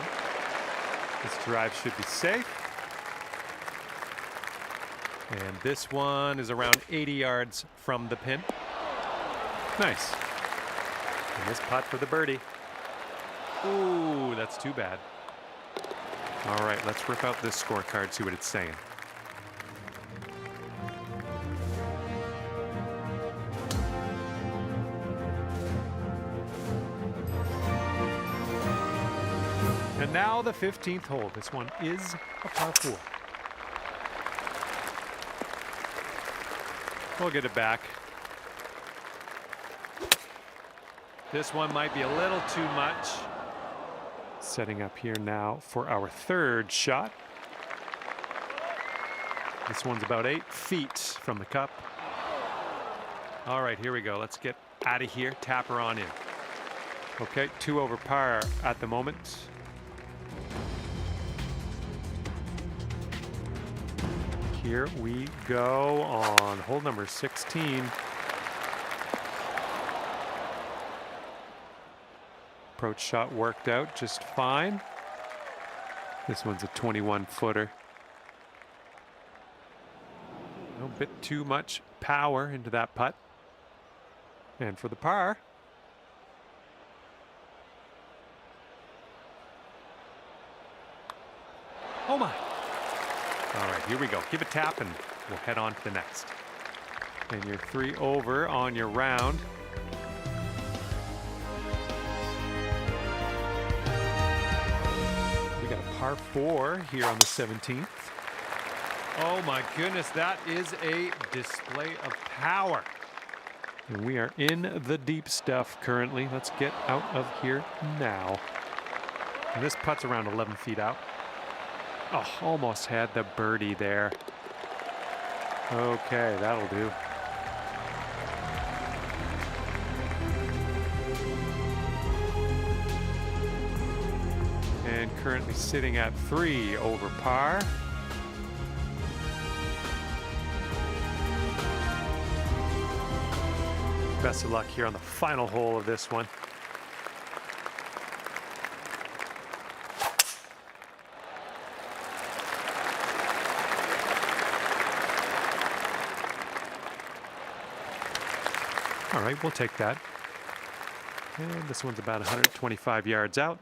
This drive should be safe. And this one is around 80 yards from the pin. Nice. And this putt for the birdie. Ooh, that's too bad. All right, let's rip out this scorecard, see what it's saying. And now the 15th hole. This one is a par 4. We'll get it back. This one might be a little too much. Setting up here now for our 3rd shot. This one's about 8 feet from the cup. All right, here we go. Let's get out of here. Tap her on in. Okay, 2 over par at the moment. Here we go on hole number 16. Approach shot worked out just fine. This one's a 21-footer. A bit too much power into that putt. And for the par. Oh my. All right, here we go. Give a tap and we'll head on to the next. And you're 3 over on your round. We got a par 4 here on the 17th. Oh my goodness, that is a display of power. And we are in the deep stuff currently. Let's get out of here now. And this putt's around 11 feet out. Oh, almost had the birdie there. Okay, that'll do. And currently sitting at 3 over par. Best of luck here on the final hole of this one. All right, we'll take that. And this one's about 125 yards out.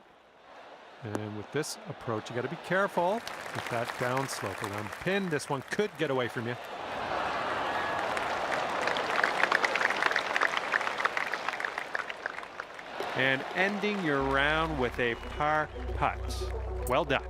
And with this approach, you got to be careful with that downslope around the pin. This one could get away from you. And ending your round with a par putt. Well done.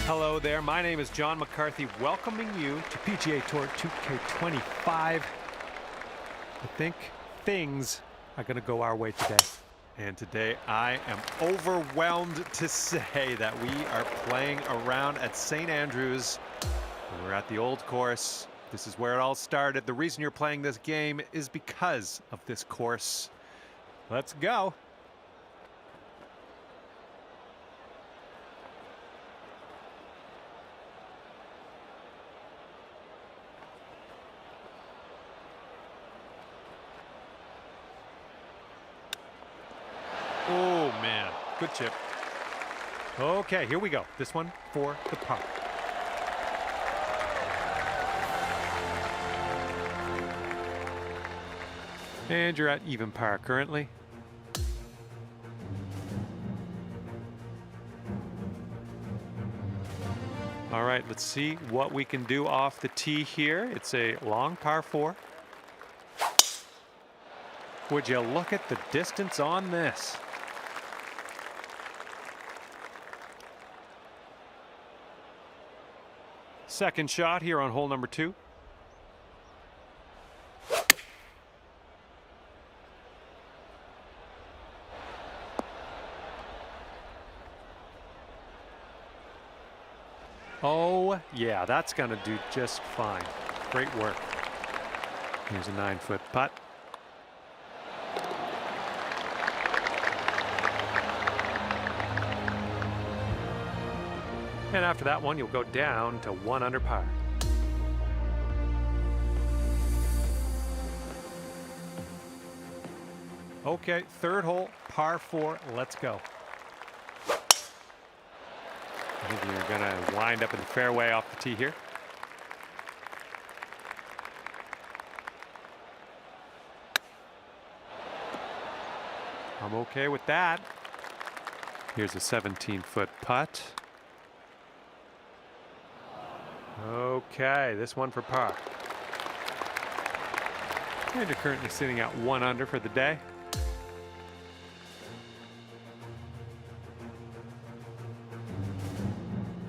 Hello there, my name is John McCarthy, welcoming you to PGA Tour 2K25. I think things are going to go our way today. And today I am overwhelmed to say that we are playing around at St. Andrews. We're at the old course. This is where it all started. The reason you're playing this game is because of this course. Let's go. Oh, man. Good chip. Okay, here we go. This one for the par. And you're at even par currently. All right, let's see what we can do off the tee here. It's a long par 4. Would you look at the distance on this? Second shot here on hole number 2. Oh, yeah, that's going to do just fine. Great work. Here's a 9-foot putt. And after that one, you'll go down to 1 under par. Okay, third hole, par 4. Let's go. I think you're going to wind up in the fairway off the tee here. I'm okay with that. Here's a 17-foot putt. Okay, this one for par. And you're currently sitting at 1 under for the day.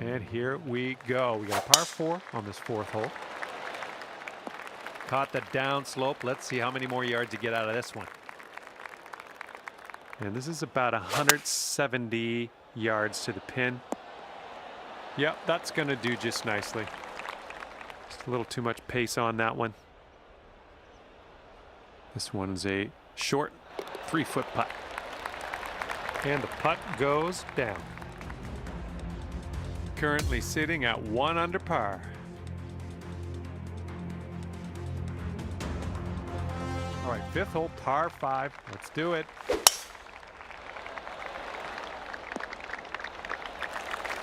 And here we go. We got a par 4 on this 4th hole. Caught the down slope. Let's see how many more yards you get out of this one. And this is about 170 yards to the pin. Yep, that's going to do just nicely. Just a little too much pace on that one. This one's a short 3-foot putt. And the putt goes down. Currently sitting at 1 under par. All right, 5th hole, par 5. Let's do it.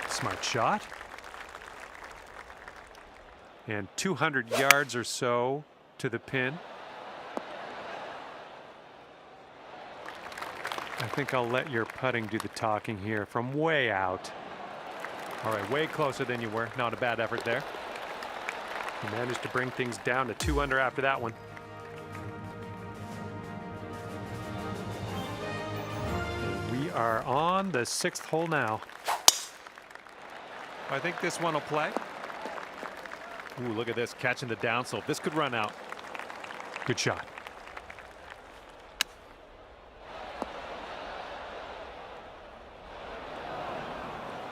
Smart shot. And 200 yards or so to the pin. I think I'll let your putting do the talking here from way out. All right, way closer than you were. Not a bad effort there. You managed to bring things down to 2 under after that one. And we are on the 6th hole now. I think this one will play. Ooh, look at this, catching the downslope. This could run out. Good shot.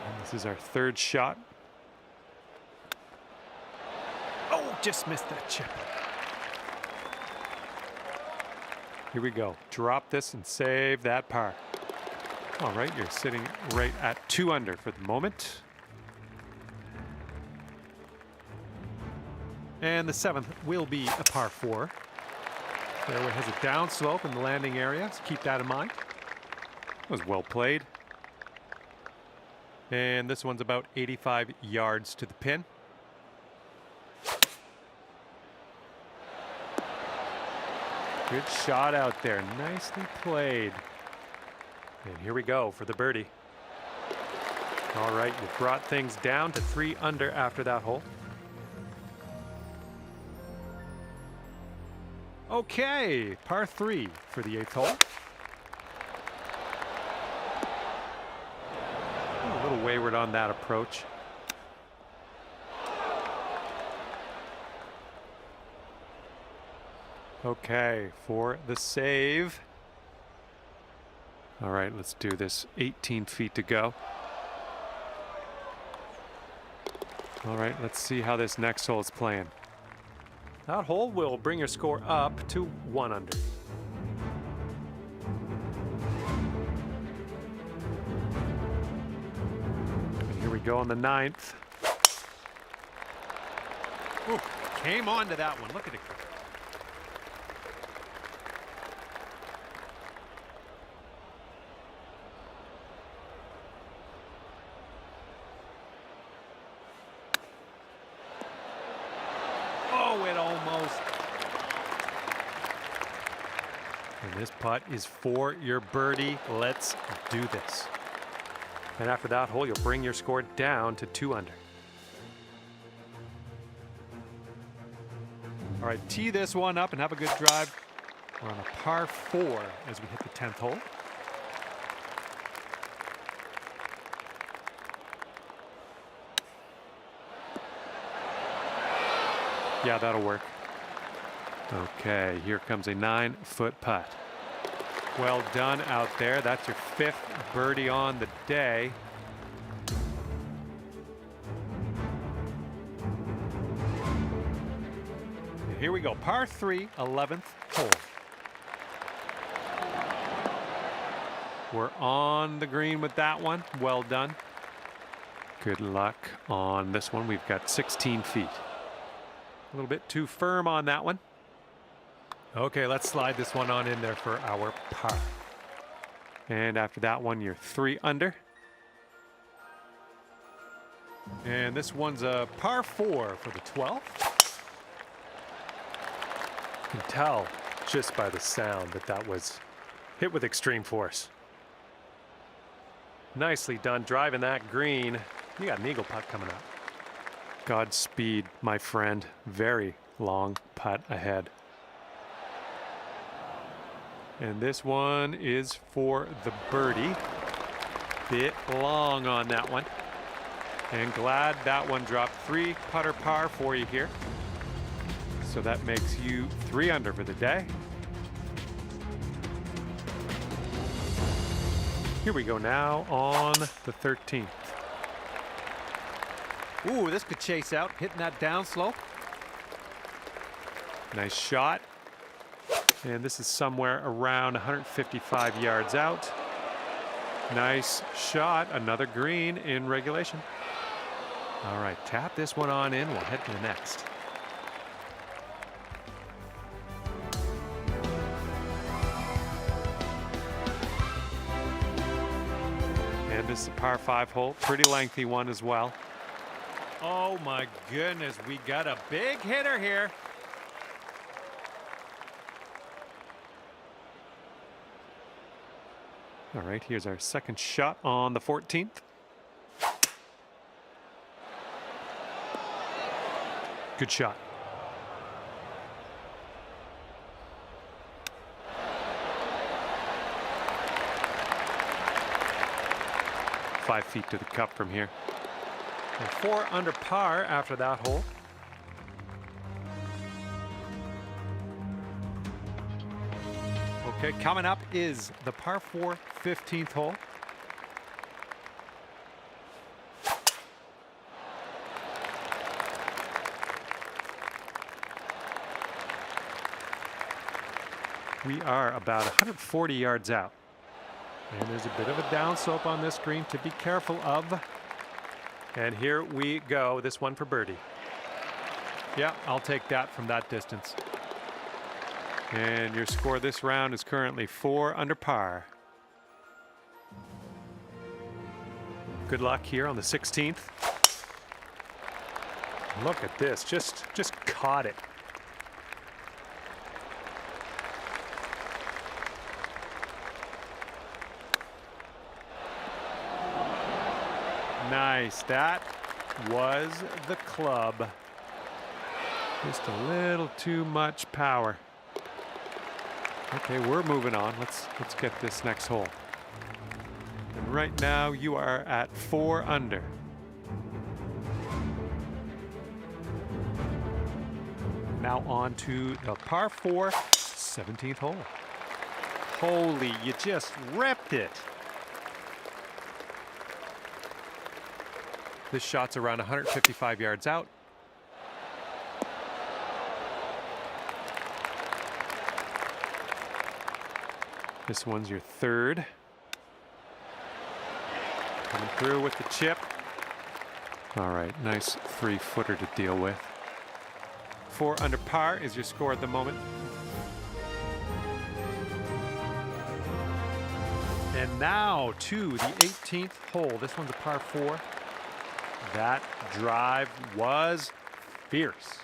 And this is our 3rd shot. Oh, just missed that chip. Here we go. Drop this and save that par. All right, you're sitting right at 2 under for the moment. And the 7th will be a par 4. Fairway has a downslope in the landing area, so keep that in mind. That was well played. And this one's about 85 yards to the pin. Good shot out there, nicely played. And here we go for the birdie. All right, you brought things down to 3 under after that hole. Okay, par 3 for the 8th hole. A little wayward on that approach. Okay, for the save. All right, let's do this. 18 feet to go. All right, let's see how this next hole is playing. That hole will bring your score up to 1 under. And here we go on the 9th. Ooh, came onto that one. Look at it. Oh, it almost. And this putt is for your birdie. Let's do this. And after that hole, you'll bring your score down to 2 under. All right, tee this one up and have a good drive. We're on a par 4 as we hit the 10th hole. Yeah, that'll work. Okay, here comes a 9-foot putt. Well done out there. That's your 5th birdie on the day. And here we go, par 3, 11th hole. We're on the green with that one. Well done. Good luck on this one. We've got 16 feet. A little bit too firm on that one. Okay, let's slide this one on in there for our par. And after that one, you're 3 under. And this one's a par 4 for the 12th. You can tell just by the sound that that was hit with extreme force. Nicely done driving that green. You got an eagle putt coming up. Godspeed, my friend. Very long putt ahead. And this one is for the birdie. Bit long on that one. And glad that one dropped 3 putter par for you here. So that makes you 3 under for the day. Here we go now on the 13th. Ooh, this could chase out, hitting that down slope. Nice shot. And this is somewhere around 155 yards out. Nice shot, another green in regulation. All right, tap this one on in. We'll head to the next. And this is a par 5 hole, pretty lengthy one as well. Oh my goodness, we got a big hitter here. All right, here's our second shot on the 14th. Good shot. Five feet to the cup from here. And 4 under par after that hole. Okay, coming up is the par 4 15th hole. We are about 140 yards out. And there's a bit of a downslope on this green to be careful of. And here we go. This one for birdie. Yeah, I'll take that from that distance. And your score this round is currently 4 under par. Good luck here on the 16th. Look at this, just caught it. Nice, that was the club. Just a little too much power. Okay, we're moving on. Let's get this next hole. And right now you are at 4 under. now on to the par 4, 17th hole. Holy, you just ripped it. This shot's around 155 yards out. This one's your third. Coming through with the chip. All right, nice 3-footer to deal with. 4 under par is your score at the moment. And now to the 18th hole. This one's a par 4. That drive was fierce.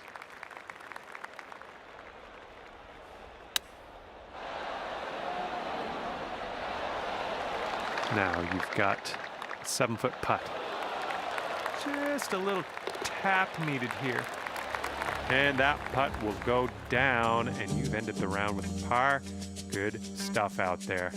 Now you've got a 7-foot putt. Just a little tap needed here. And that putt will go down, and you've ended the round with a par. Good stuff out there.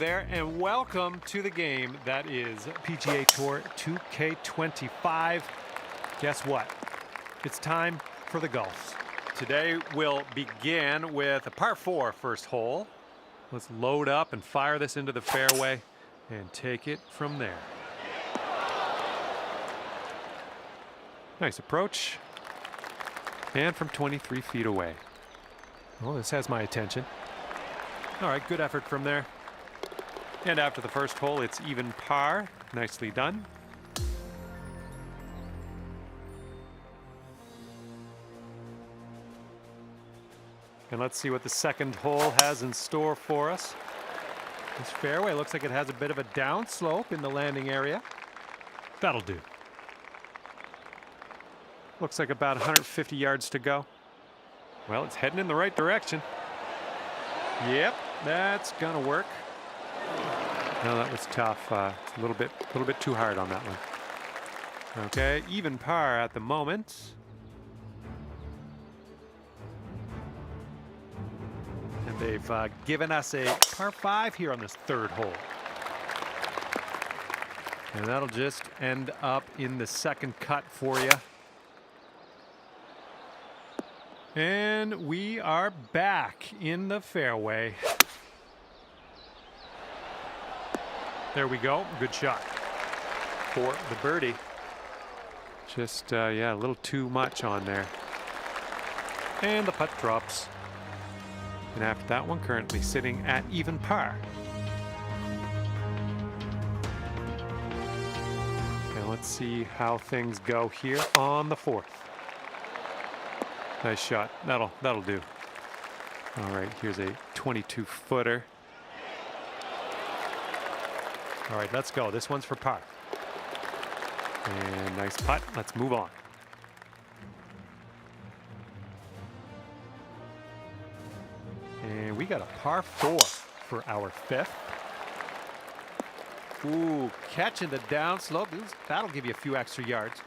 there, and welcome to the game that is PGA Tour 2K25. Guess what? It's time for the golfs. Today we'll begin with a par 4 first hole. Let's load up and fire this into the fairway and take it from there. Nice approach. And from 23 feet away. Oh, this has my attention. All right, good effort from there. And after the first hole, it's even par. Nicely done. And let's see what the second hole has in store for us. This fairway looks like it has a bit of a downslope in the landing area. That'll do. Looks like about 150 yards to go. Well, it's heading in the right direction. Yep, that's gonna work. No, that was tough. It's a little bit too hard on that one. Okay, even par at the moment. And they've given us a par 5 here on this third hole. And that'll just end up in the second cut for you. And we are back in the fairway. There we go. Good shot for the birdie. Just, yeah, a little too much on there. And the putt drops. And after that one, currently sitting at even par. And let's see how things go here on the fourth. Nice shot. That'll do. All right, here's a 22-footer. All right, let's go. This one's for par. And nice putt. Let's move on. And we got a par 4 for our fifth. Ooh, catching the downslope. That'll give you a few extra yards.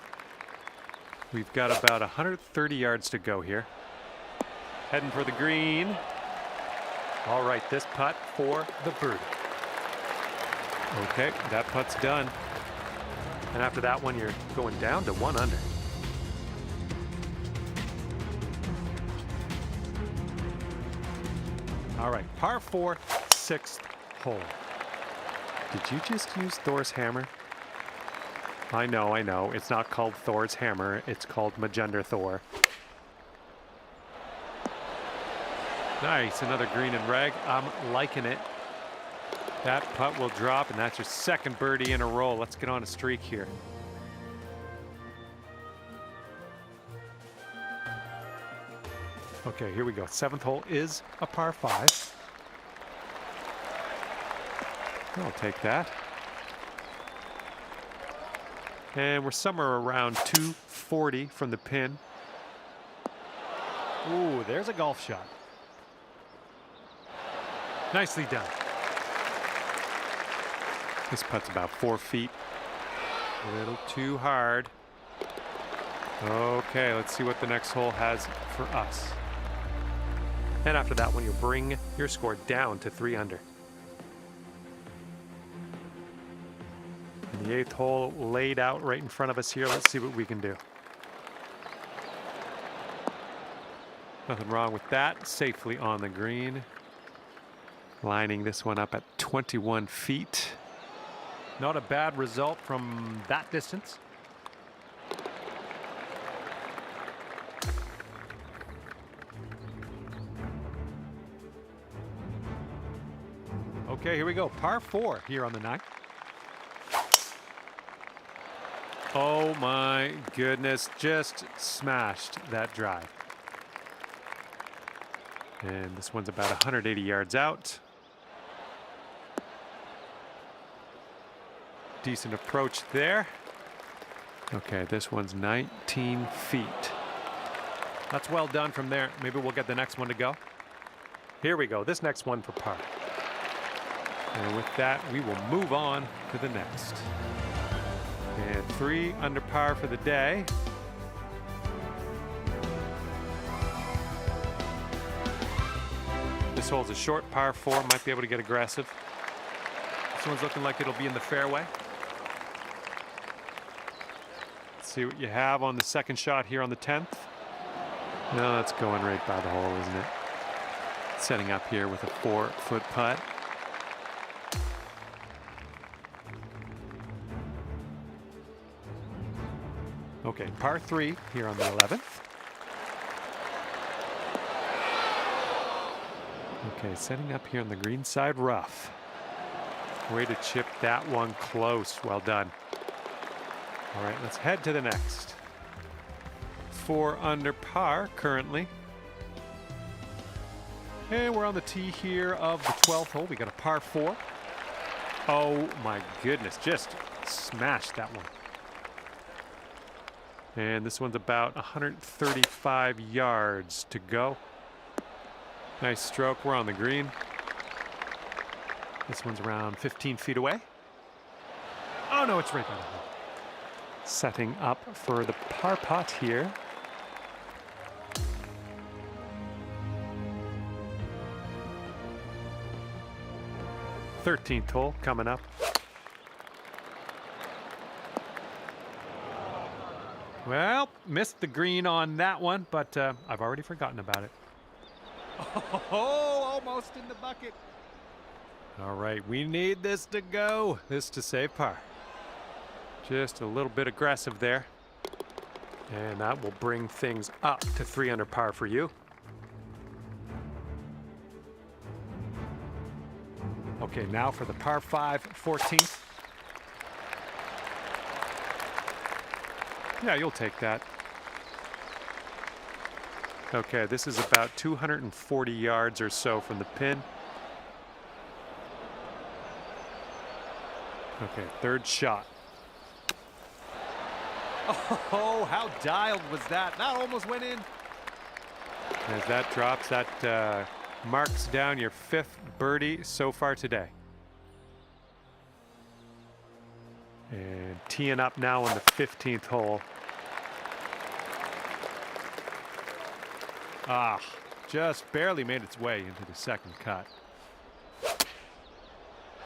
We've got about 130 yards to go here. Heading for the green. All right, this putt for the birdie. Okay, that putt's done. And after that one, you're going down to 1 under. All right, par 4, 6th hole. Did you just use Thor's hammer? I know. It's not called Thor's hammer. It's called Magender Thor. Nice, another green and reg. I'm liking it. That putt will drop, and that's your second birdie in a row. Let's get on a streak here. Okay, here we go. 7th hole is a par 5. I'll take that. And we're somewhere around 240 from the pin. Ooh, there's a golf shot. Nicely done. This putt's about 4 feet. A little too hard. Okay, let's see what the next hole has for us. And after that one, you'll bring your score down to 3 under. And the 8th hole laid out right in front of us here. Let's see what we can do. Nothing wrong with that. Safely on the green. Lining this one up at 21 feet. Not a bad result from that distance. Okay, here we go. Par 4 here on the 9th. Oh my goodness, just smashed that drive. And this one's about 180 yards out. Decent approach there. Okay, this one's 19 feet. That's well done from there. Maybe we'll get the next one to go. Here we go, this next one for par. And with that, we will move on to the next. And 3 under par for the day. This hole's a short par 4, might be able to get aggressive. This one's looking like it'll be in the fairway. Let's see what you have on the second shot here on the 10th. No, that's going right by the hole, isn't it? Setting up here with a 4-foot putt. Okay, par 3 here on the 11th. Okay, setting up here on the green side rough. Way to chip that one close. Well done. All right, let's head to the next. 4 under par currently. And we're on the tee here of the 12th hole. We got a par 4. Oh my goodness, just smashed that one. And this one's about 135 yards to go. Nice stroke. We're on the green. This one's around 15 feet away. Oh no, it's right by the hole. Setting up for the par putt here. Thirteenth hole coming up. Well, missed the green on that one, but I've already forgotten about it. Oh, almost in the bucket. All right, we need this to go. This to save par. Just a little bit aggressive there. And that will bring things up to 3 under par for you. Okay, now for the par 5, 14th. Yeah, you'll take that. Okay, this is about 240 yards or so from the pin. Okay, third shot. Oh, how dialed was that? That almost went in. As that drops, that marks down your 5th birdie so far today. And teeing up now on the 15th hole. Ah, just barely made its way into the second cut.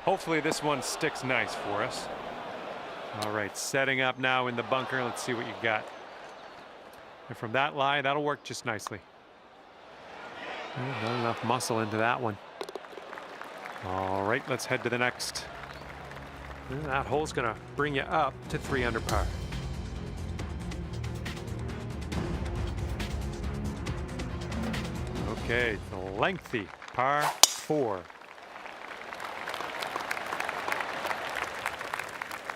Hopefully this one sticks nice for us. All right, setting up now in the bunker. Let's see what you got. And from that lie, that'll work just nicely. Not enough muscle into that one. All right, let's head to the next. And that hole's gonna bring you up to 3 under par. Okay, the lengthy par 4.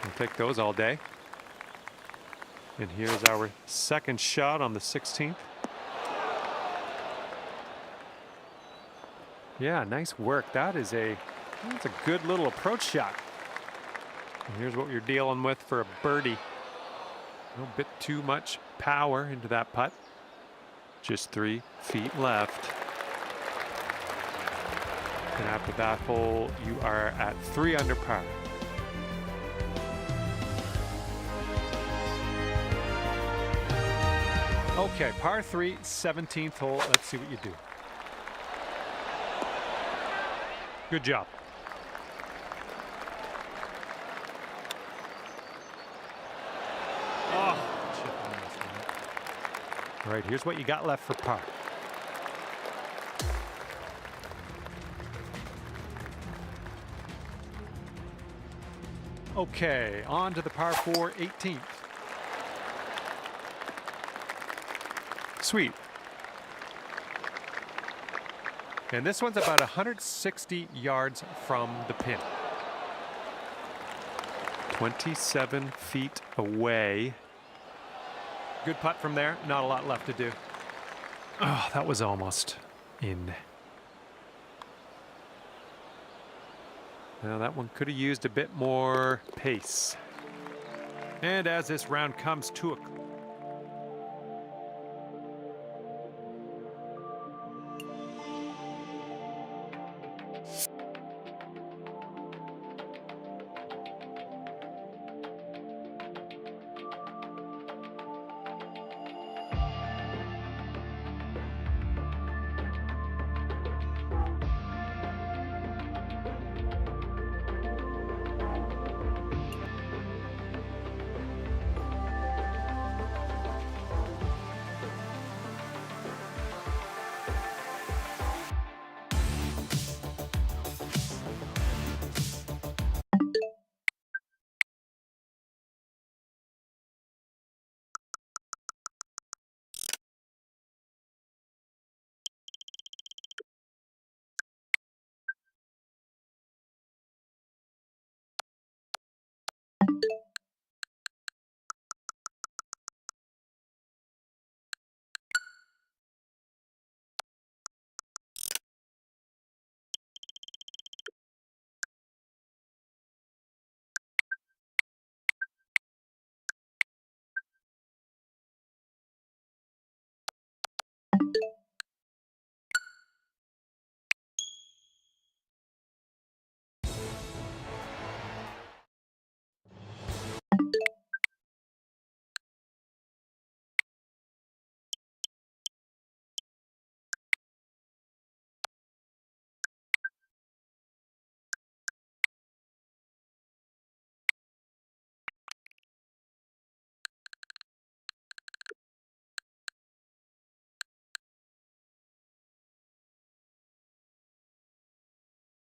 We'll take those all day. And here's our second shot on the 16th. Yeah, nice work. That's a good little approach shot. And here's what you're dealing with for a birdie. A little bit too much power into that putt. Just 3 feet left. And after that hole, you are at 3 under par. Okay, par 3, 17th hole. Let's see what you do. Good job. Oh, all right, here's what you got left for par. Okay, on to the par 4, 18th. Sweet. And this one's about 160 yards from the pin. 27 feet away. Good putt from there. Not a lot left to do. Oh, that was almost in. Now that one could have used a bit more pace. And as this round comes to a